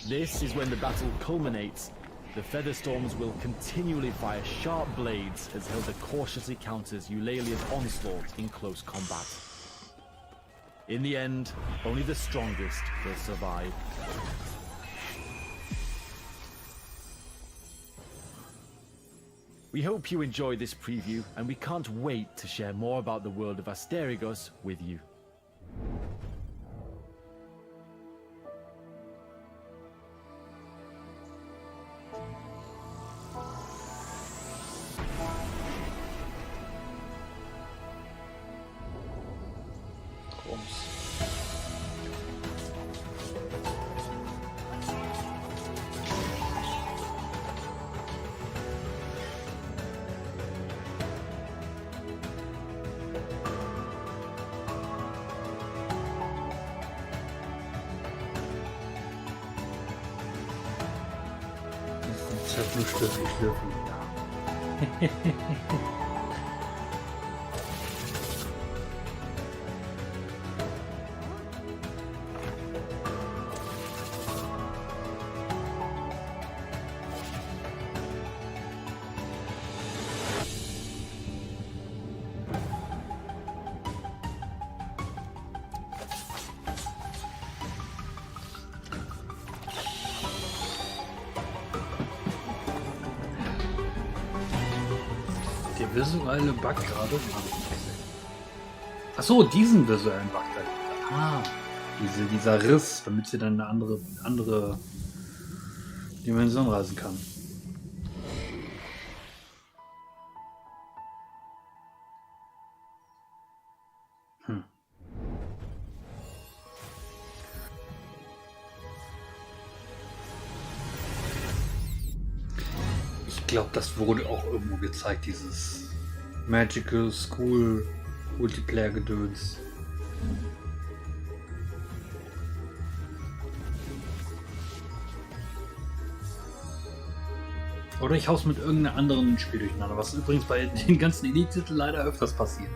This is when the battle culminates. The feather storms will continually fire sharp blades as Hilda cautiously counters Eulalia's onslaught in close combat. In the end, only the strongest will survive. We hope you enjoy this preview, and we can't wait to share more about the world of Asterigos with you. Schlürfen. Der visuelle Bug gerade. Achso, diesen visuellen Bug da. Ah, dieser Riss, damit sie dann eine andere Dimension reisen kann. Ich glaube, das wurde auch irgendwo gezeigt, dieses Magical School Multiplayer-Gedöns. Oder ich hau's mit irgendeinem anderen Spiel durcheinander, was übrigens bei den ganzen Indie-Titeln leider öfters passiert.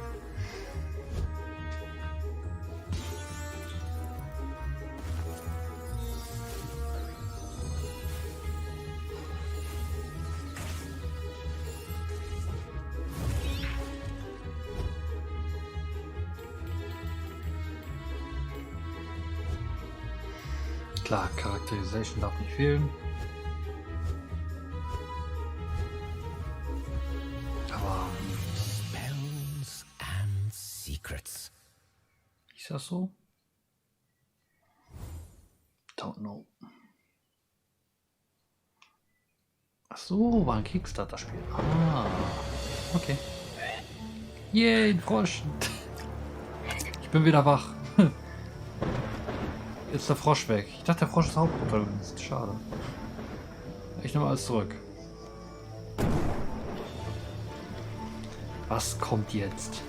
Klar, Characterization darf nicht fehlen. Aber Spells and Secrets. Ist das so? Don't know. Ach so, war ein Kickstarter-Spiel. Ah, okay. Yay, ein Frosch. Ich bin wieder wach. Jetzt ist der Frosch weg. Ich dachte, der Frosch ist Hauptprotagonist. Schade. Ich nehme alles zurück. Was kommt jetzt?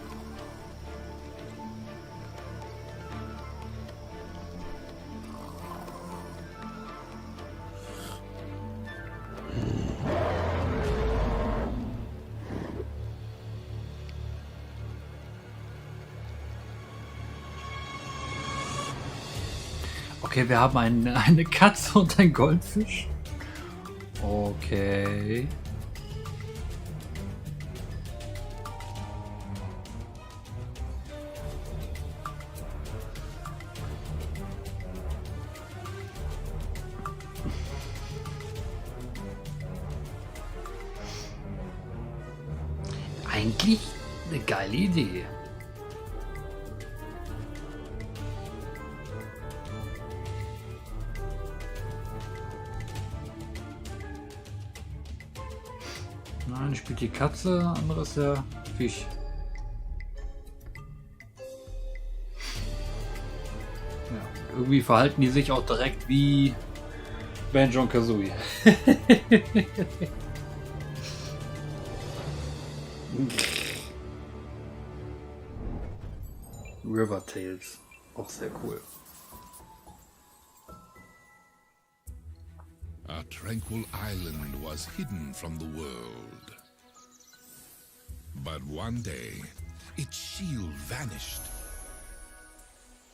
Okay, wir haben eine Katze und ein Goldfisch. Okay. Eigentlich eine geile Idee. Nein, spielt die Katze, andere ist der Fisch. Ja, irgendwie verhalten die sich auch direkt wie Banjo und Kazooie. River Tales, auch sehr cool. A tranquil island was hidden from the world. But one day, its shield vanished.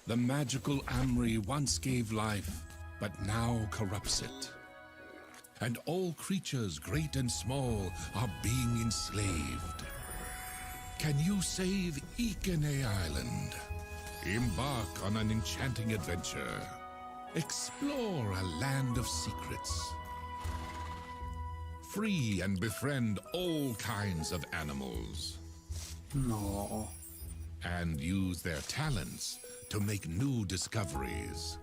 The magical Amri once gave life, but now corrupts it. And all creatures, great and small, are being enslaved. Can you save Ikene Island? Embark on an enchanting adventure. Explore a land of secrets. Free and befriend all kinds of animals. No. And use their talents to make new discoveries.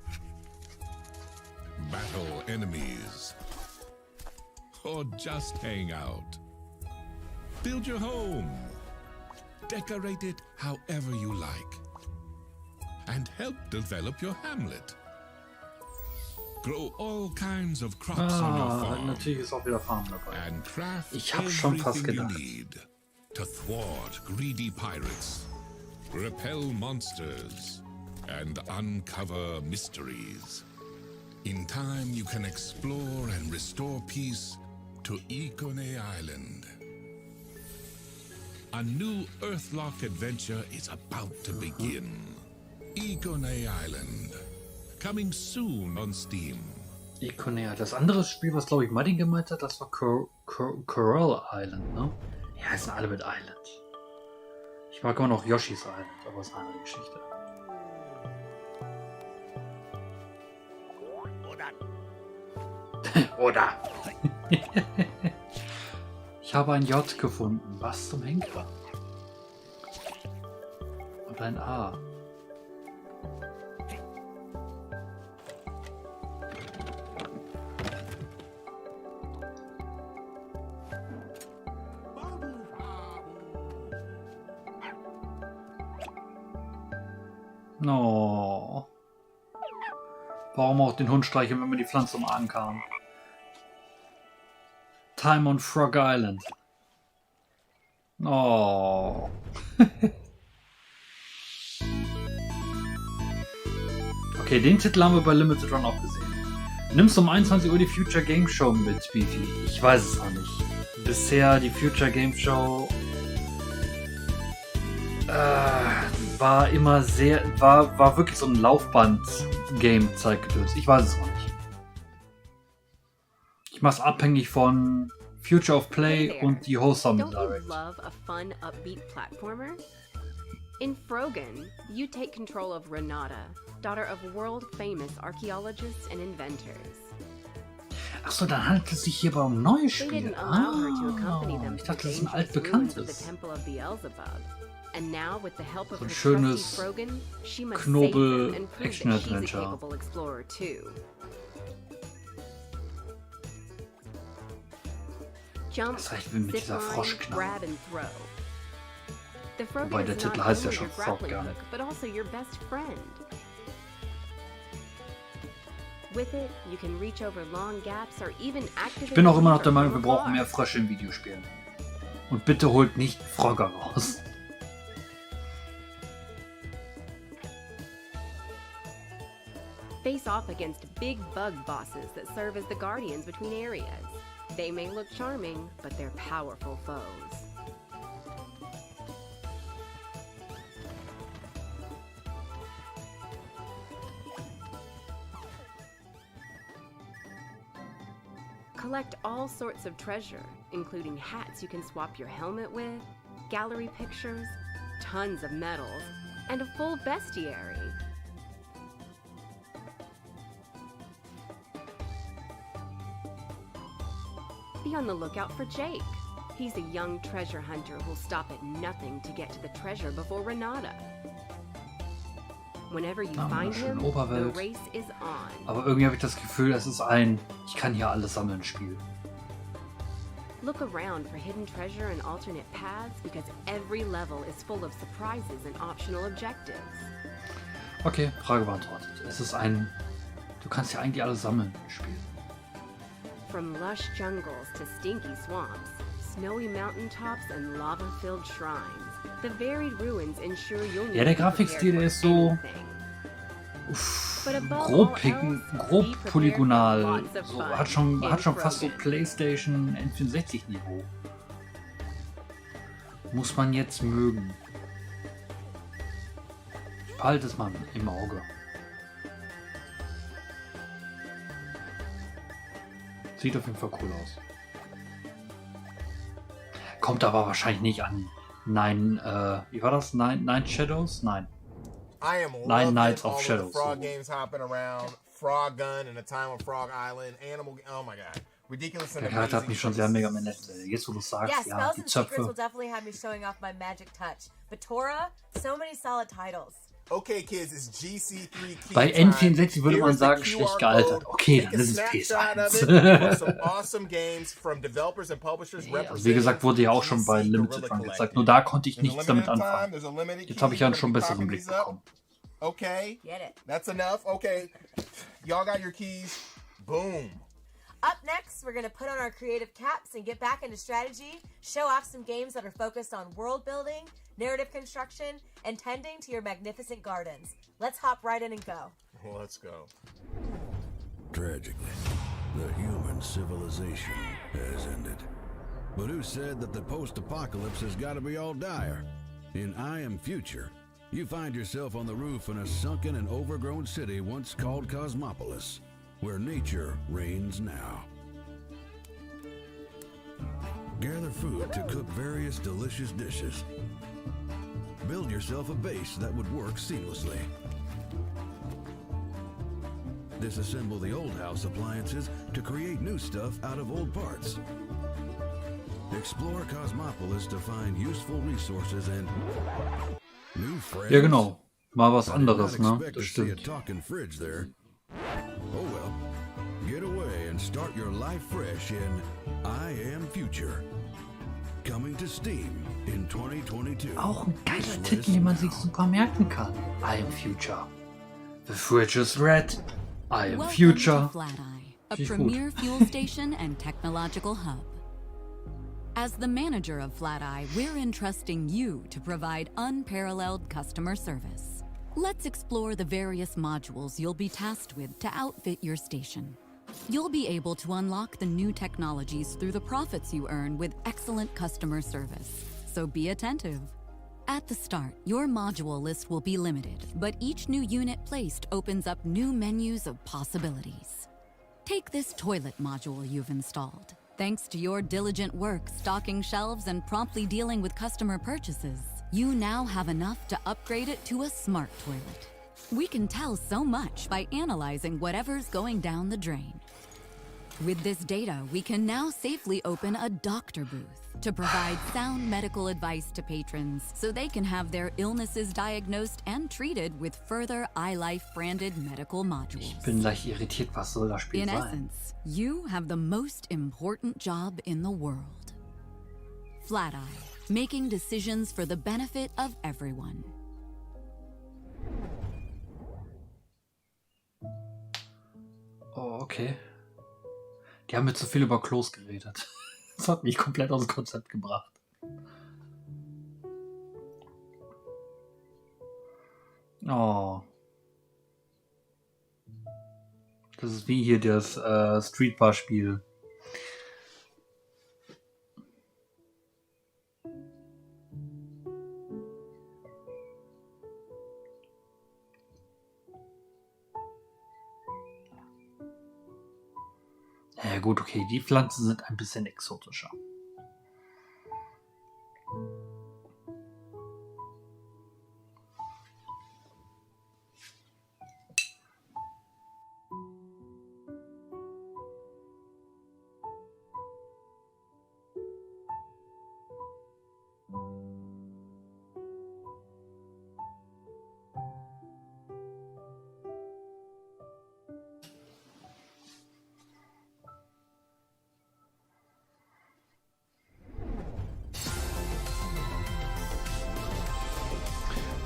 Battle enemies. Or just hang out. Build your home. Decorate it however you like. And help develop your hamlet. Grow all kinds of crops on your farm. Natürlich ist auch wieder Farm dabei. And craft Ich hab schon fast everything gedacht. you need to thwart greedy pirates, repel monsters, and uncover mysteries. In time, you can explore and restore peace to Ikone Island. A new Earthlock adventure is about to begin. Ikone Island. Coming soon on Steam. Iconea. Das andere Spiel, was glaube ich Martin gemeint hat, das war Coral Island, ne? Die heißen alle mit Island. Ich mag immer noch Yoshi's Island, aber das ist eine andere Geschichte. Oder. Ich habe ein J gefunden. Was zum Henker? Und ein A. Oh. Warum auch den Hund streicheln, wenn man die Pflanze umarmen kann? Time on Frog Island. Oh. Okay, den Titel haben wir bei Limited Run auch gesehen. Nimmst um 21 Uhr die Future Game Show mit, Bifi? Ich weiß es auch nicht. Bisher die Future Game Show war immer sehr, war wirklich so ein Laufband-Game-Zeitgedöns. Ich weiß es auch nicht. Ich mach's abhängig von Future of Play und die Wholesome Direct. Love a fun, upbeat platformer? In Frogan, you take control of Renata, daughter of world-famous archaeologists and inventors. Achso, dann handelt es sich hierbei um neue Spiele. Ich dachte, das ist ein altbekanntes. So ein schönes Knobel-Action-Adventure. Das heißt, mit dieser Froschknabe. Wobei der Titel heißt ja schon Froggun. Ich bin auch immer noch der Meinung, wir brauchen mehr Frösche in Videospielen. Und bitte holt nicht Frogger raus. Face off against big bug bosses that serve as the guardians between areas. They may look charming, but they're powerful foes. Collect all sorts of treasure, including hats you can swap your helmet with, gallery pictures, tons of medals, and a full bestiary. Be on the lookout for Jake. He's a young treasure hunter who'll stop at nothing to get to the treasure before Renata. Whenever you find him, the race is on. Aber irgendwie habe ich das Gefühl, es ist ein ich kann hier alles sammeln Spiel. Look around for hidden treasure and alternate paths because every level is full of surprises and optional objectives. Okay, Frage beantwortet. Es ist ein du kannst ja eigentlich alles sammeln Spiel. From lush jungles to stinky swamps, snowy mountaintops and lava-filled shrines, the varied ruins ensure you'll need. Ja, der Grafikstil ist so grob polygonal, so, hat schon fast so PlayStation N64 Niveau. Muss man jetzt mögen. Ich behalte es mal im Auge. Sieht auf jeden Fall cool aus. Kommt aber wahrscheinlich nicht an wie war das? Nine Shadows? Nein. Nine Nights of Shadows. Frog games hopping around, Frog Gun in a time on Frog Island, Animal. Oh my god. Ridiculous and der Charakter hat mich schon sehr mega nett. Jetzt wo du sagst, ja, die Zöpfe. Will definitely have me showing off my magic touch. But Tora, so many solid titles. Okay, kids, it's GC3 Bei N64 würde man sagen, schlecht gealtert. Okay, dann ist es PS1. Also wie gesagt, wurde ja auch schon bei Limited Run gezeigt. Nur da konnte ich nichts damit anfangen. Jetzt habe ich ja einen schon besseren Blick bekommen. Okay, that's enough. Okay, y'all got your keys. Boom. Up next, we're going to put on our creative caps and get back into strategy, show off some games that are focused on world building, narrative construction, and tending to your magnificent gardens. Let's hop right in and go. Let's go. Tragically, the human civilization has ended. But who said that the post-apocalypse has got to be all dire? In I Am Future, you find yourself on the roof in a sunken and overgrown city once called Cosmopolis, where nature reigns now. Gather food to cook various delicious dishes. Build yourself a base that would work seamlessly. Disassemble the old house appliances to create new stuff out of old parts. Explore Cosmopolis to find useful resources and new friends. Ja, genau. Mal was anderes, ne? Das stimmt. Oh well, get away and start your life fresh in I Am Future. coming to Steam in 2022. Auch ein geiler Titel, den man sich super merken kann. I am Future. The fridge is red. I am Future. A premier fuel station and technological hub. As the manager of FlatEye, we're entrusting you to provide unparalleled customer service. Let's explore the various modules you'll be tasked with to outfit your station. You'll be able to unlock the new technologies through the profits you earn with excellent customer service, so be attentive. At the start, your module list will be limited, but each new unit placed opens up new menus of possibilities. Take this toilet module you've installed. Thanks to your diligent work stocking shelves and promptly dealing with customer purchases, you now have enough to upgrade it to a smart toilet. We can tell so much by analyzing whatever's going down the drain. With this data, we can now safely open a doctor booth to provide sound medical advice to patrons so they can have their illnesses diagnosed and treated with further iLife branded medical modules. Ich bin leicht irritiert, was soll das Spiel In sein? essence, you have the most important job in the world. FlatEye, making decisions for the benefit of everyone. Oh, okay. Die haben jetzt so viel über Klos geredet. Das hat mich komplett aus dem Konzept gebracht. Oh. Das ist wie hier das Street Bar Spiel. Ja gut, okay, die Pflanzen sind ein bisschen exotischer.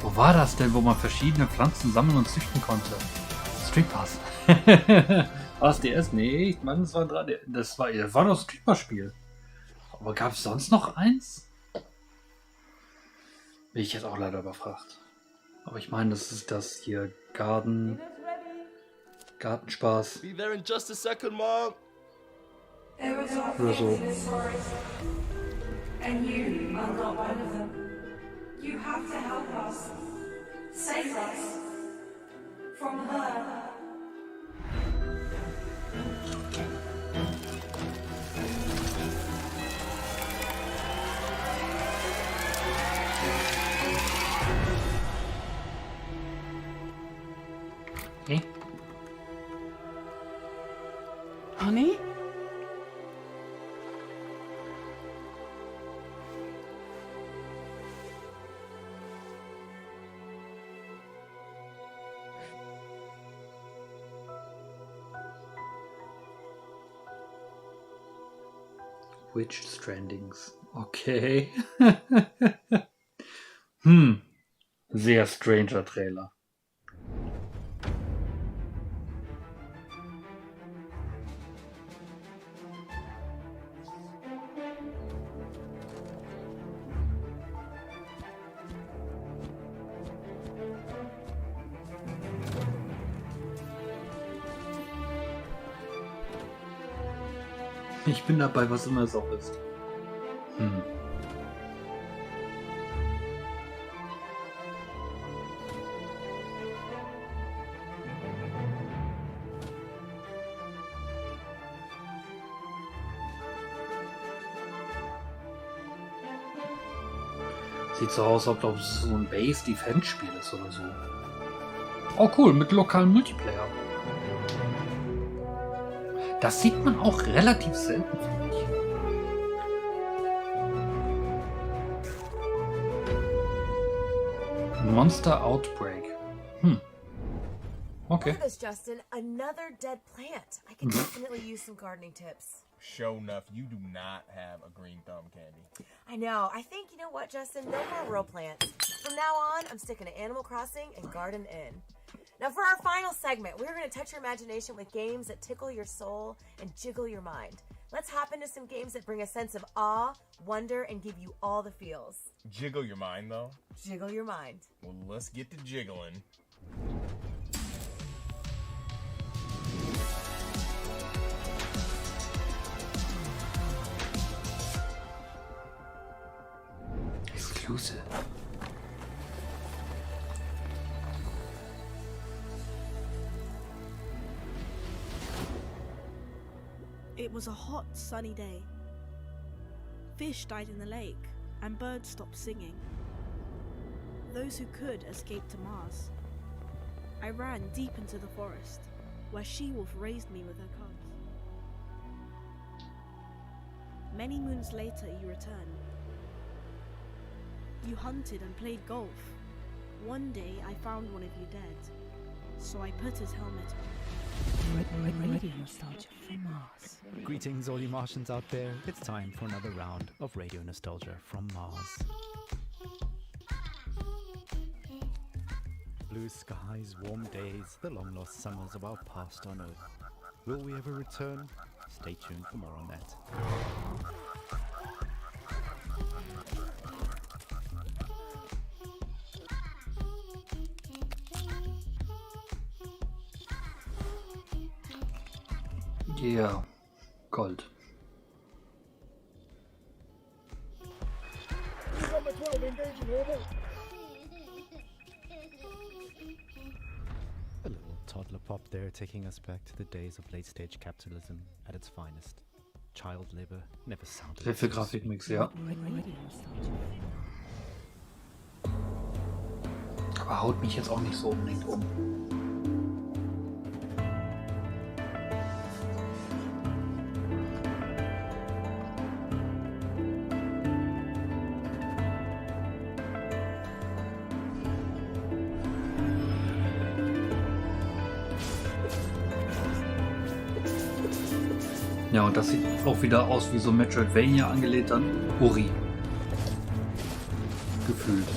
Wo war das denn, wo man verschiedene Pflanzen sammeln und züchten konnte? Street Pass. War es DS? Nee, ich meine, das war doch ein Street Pass Spiel. Aber gab es sonst noch eins? Bin ich jetzt auch leider überfragt. Aber ich meine, das ist das hier. Gartenspaß. Be there in just a second, Mom. Oder so. And you are not one of them. You have to help us. Save us. From her. Okay. Honey? Witch Strandings. Okay. Sehr stranger Trailer. Ich bin dabei, was immer es auch ist. Sieht so aus, als ob es so ein Base-Defense-Spiel ist oder so. Oh cool, mit lokalem Multiplayer. Das sieht man auch relativ selten, finde ich. Monster Outbreak. Okay. Look at this, Justin. Another dead plant. I could definitely use some gardening tips. Show enough, you do not have a green thumb, Candy. I know. I think, you know what, Justin? No more real plants. From now on, I'm sticking to Animal Crossing and Garden Inn. Now, for our final segment, we're going to touch your imagination with games that tickle your soul and jiggle your mind. Let's hop into some games that bring a sense of awe, wonder, and give you all the feels. Jiggle your mind, though? Jiggle your mind. Well, let's get to jiggling. Exclusive. It was a hot, sunny day. Fish died in the lake, and birds stopped singing. Those who could escaped to Mars. I ran deep into the forest, where she-wolf raised me with her cubs. Many moons later, you returned. You hunted and played golf. One day, I found one of you dead, so I put his helmet on. Radio Nostalgia from Mars. Greetings, all you Martians out there. It's time for another round of Radio Nostalgia from Mars. Blue skies, warm days, the long-lost summers of our past on Earth. Will we ever return? Stay tuned for more on that. Yeah, Gold. A little toddler pop there, taking us back to the days of late-stage capitalism at its finest. Child labor never sounded. Sehr viel Grafikmix, ja. Aber haut mich jetzt auch nicht so unbedingt um. Ja, und das sieht auch wieder aus wie so Metroidvania angelehnt an Ori. Gefühlt.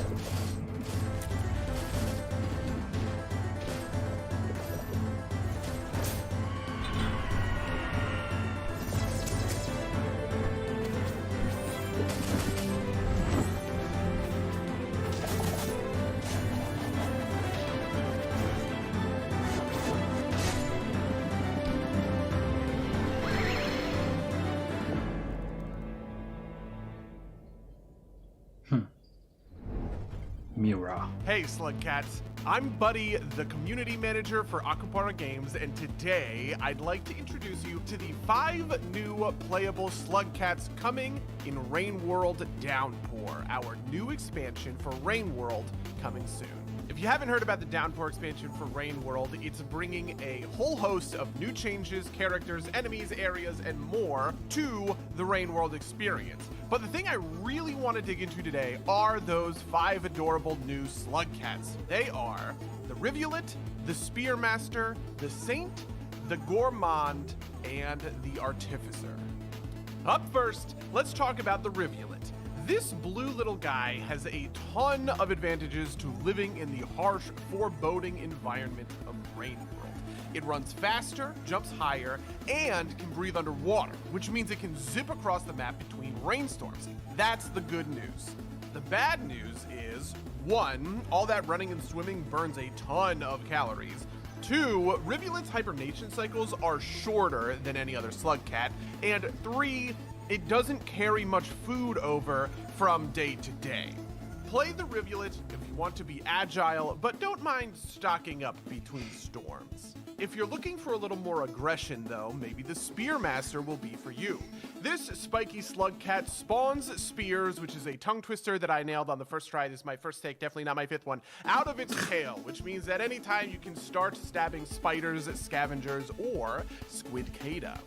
Hey Slugcats, I'm Buddy, the community manager for Akupara Games, and today I'd like to introduce you to the 5 new playable Slugcats coming in Rain World Downpour, our new expansion for Rain World coming soon. If you haven't heard about the Downpour expansion for Rain World, it's bringing a whole host of new changes, characters, enemies, areas, and more to the Rain World experience. But the thing I really want to dig into today are those 5 adorable new Slugcats. They are the Rivulet, the Spearmaster, the Saint, the Gourmand, and the Artificer. Up first, let's talk about the Rivulet. This blue little guy has a ton of advantages to living in the harsh, foreboding environment of Rain World. It runs faster, jumps higher, and can breathe underwater, which means it can zip across the map between rainstorms. That's the good news. The bad news is, 1, all that running and swimming burns a ton of calories. 2, Rivulet's hibernation cycles are shorter than any other Slugcat. And 3, it doesn't carry much food over from day to day. Play the Rivulet if you want to be agile, but don't mind stocking up between storms. If you're looking for a little more aggression though, maybe the Spearmaster will be for you. This spiky Slugcat spawns spears, which is a tongue twister that I nailed on the first try. This is my first take, definitely not my 5th one, out of its tail, which means that anytime you can start stabbing spiders, scavengers, or squidcada.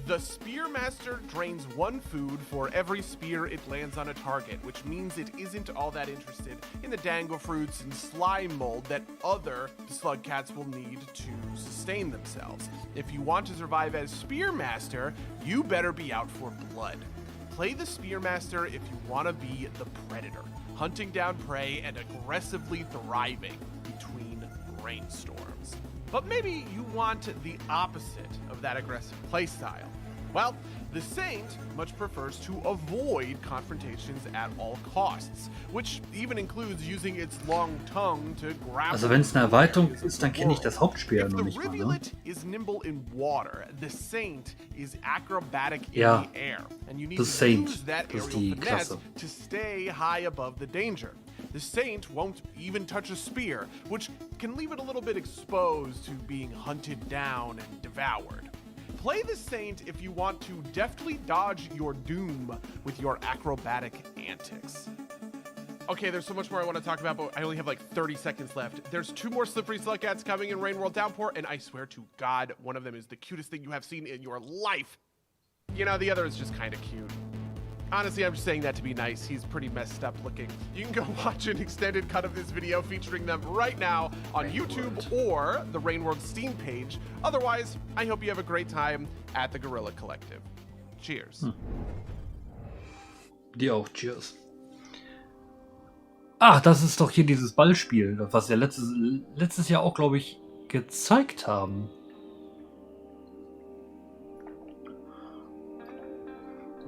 The Spearmaster drains 1 food for every spear it lands on a target, which means it isn't all that interested in the dango fruits and slime mold that other slug cats will need to sustain themselves. If you want to survive as Spearmaster, you better be out for blood. Play the Spearmaster if you want to be the Predator, hunting down prey and aggressively thriving between rainstorms. But maybe you want the opposite of that aggressive playstyle. Well, the Saint much prefers to avoid confrontations at all costs, which even includes using its long tongue to grab. Also wenn es eine Erweiterung ist, dann kenne ich das Hauptspiel ja noch The nicht mal, ne? rivulet is nimble in water. The Saint is acrobatic in Ja, the air, and you need The to Saint, use that das ist aerial die finesse Klasse. to stay high above the danger. The Saint won't even touch a spear, which can leave it a little bit exposed to being hunted down and devoured. Play the Saint if you want to deftly dodge your doom with your acrobatic antics. Okay, there's so much more I want to talk about, but I only have like 30 seconds left. There's 2 more slippery slug cats coming in Rain World Downpour, and I swear to God, one of them is the cutest thing you have seen in your life. You know, the other is just kind of cute. Honestly, I'm just saying that to be nice. He's pretty messed up looking. You can go watch an extended cut of this video featuring them right now on YouTube or the Rain World Steam page. Otherwise, I hope you have a great time at the Guerilla Collective. Cheers. Dir auch, cheers. Ah, das ist doch hier dieses Ballspiel, was wir letztes Jahr auch, glaube ich, gezeigt haben.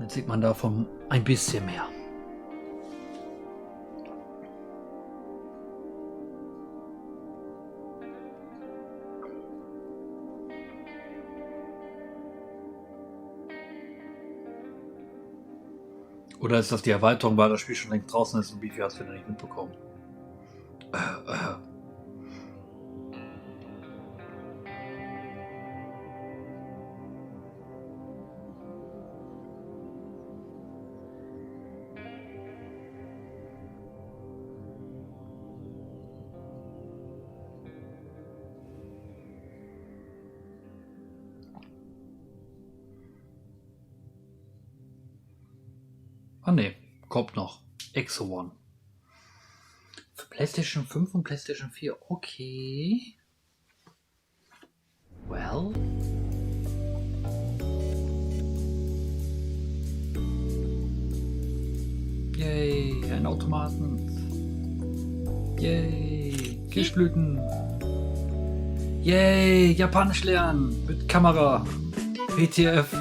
Jetzt sieht man davon ein bisschen mehr. Oder ist das die Erweiterung, weil das Spiel schon längst draußen ist und Bifi hat es wieder nicht mitbekommen? Ah ne, kommt noch. Exo One. Für PlayStation 5 und PlayStation 4. Okay. Well. Yay, ein Automaten. Yay, Kirschblüten. Yay, Japanisch lernen mit Kamera. WTF.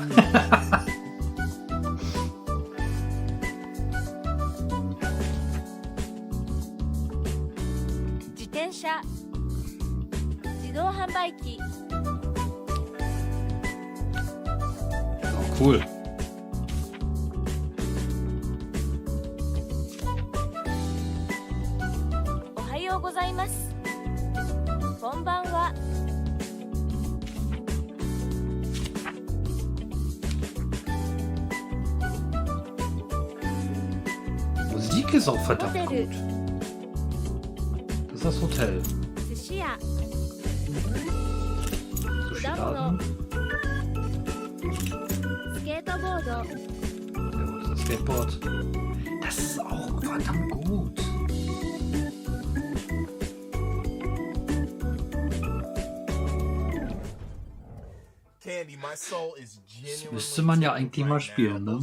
Cool. Ohayou gozaimasu. Konbanwa. Musik ist auch verdammt gut. Das ist das Hotel. Sushi-Laden. Ja, das Skateboard. Das ist auch verdammt gut. Das müsste man ja eigentlich mal spielen, ne?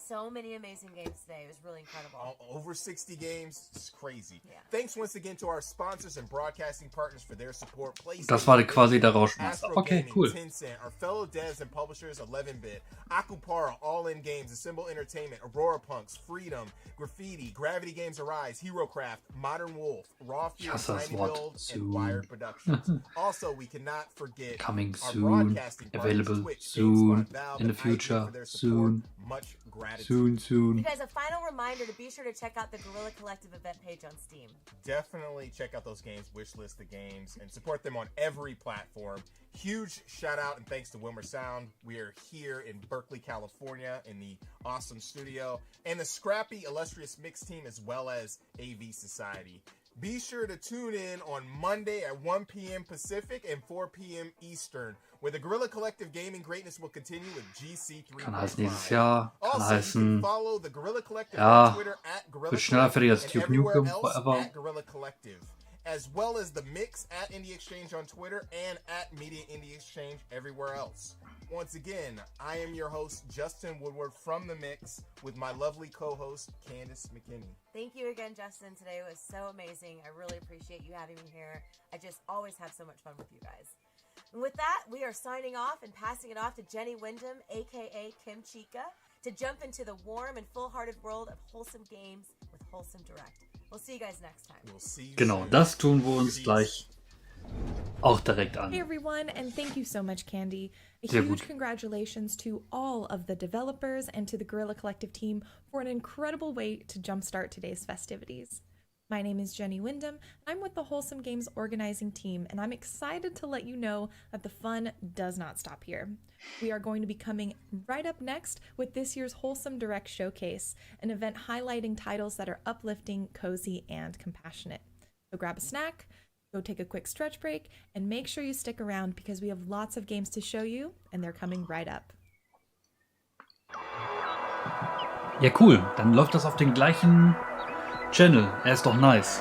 So many amazing games today. It was really incredible. Over 60 games. It's crazy. Yeah. Thanks once again to our sponsors and broadcasting partners for their support. Das war quasi der Rauschmeister. Okay, cool. Tencent, our fellow devs and publishers, 11-bit, Akupara, All In Games, Assemble Entertainment, Aurora Punks, Freedom, Graffiti, Gravity Games Arise, HeroCraft, Modern Wolf, Raw Fuel, Tiny Build, and Wired Productions. Also, we cannot forget coming our soon, broadcasting available partners, Twitch, soon, Valve, in the and IG future, for their support. soon, Much gratitude. soon. You guys, a final reminder to be sure to check out the Guerilla Collective event page on Steam. Definitely check out those games, wishlist the games, and support them on every platform. Huge shout out and thanks to Wilmer Sound. We are here in Berkeley, California in the awesome studio, and the scrappy, illustrious mix team as well as AV Society. Be sure to tune in on Monday at 1 p.m. Pacific and 4 p.m. Eastern, where the Guerilla Collective gaming greatness will continue with GC3. Kann heißen dieses Jahr, kann Also, heißen, follow the Guerilla Collective ja, on Twitter at Guerilla wird schneller fertig als Collective and Duke everywhere Nukem, else whatever. at Guerilla Collective, as well as the Mix at Indie Exchange on Twitter and at Media Indie Exchange everywhere else. Once again, I am your host, Justin Woodward from The Mix, with my lovely co-host, Candace McKinney. Thank you again, Justin. Today was so amazing. I really appreciate you having me here. I just always have so much fun with you guys. And with that, we are signing off and passing it off to Jenny Wyndham, aka Kim Chica, to jump into the warm and full-hearted world of wholesome games with Wholesome Direct. We'll see you guys next time. We'll see you Genau, soon. das tun wir uns gleich auch direkt an. Hey everyone, and thank you so much, Candy. A Sehr huge gut. congratulations to all of the developers and to the Guerilla Collective team for an incredible way to jumpstart today's festivities. My name is Jenny Wyndham. I'm with the Wholesome Games organizing team, and I'm excited to let you know that the fun does not stop here. We are going to be coming right up next with this year's Wholesome Direct Showcase, an event highlighting titles that are uplifting, cozy, and compassionate. So grab a snack, go take a quick stretch break, and make sure you stick around because we have lots of games to show you, and they're coming right up. Ja, cool. Dann läuft das auf den gleichen Channel. Er ist doch nice.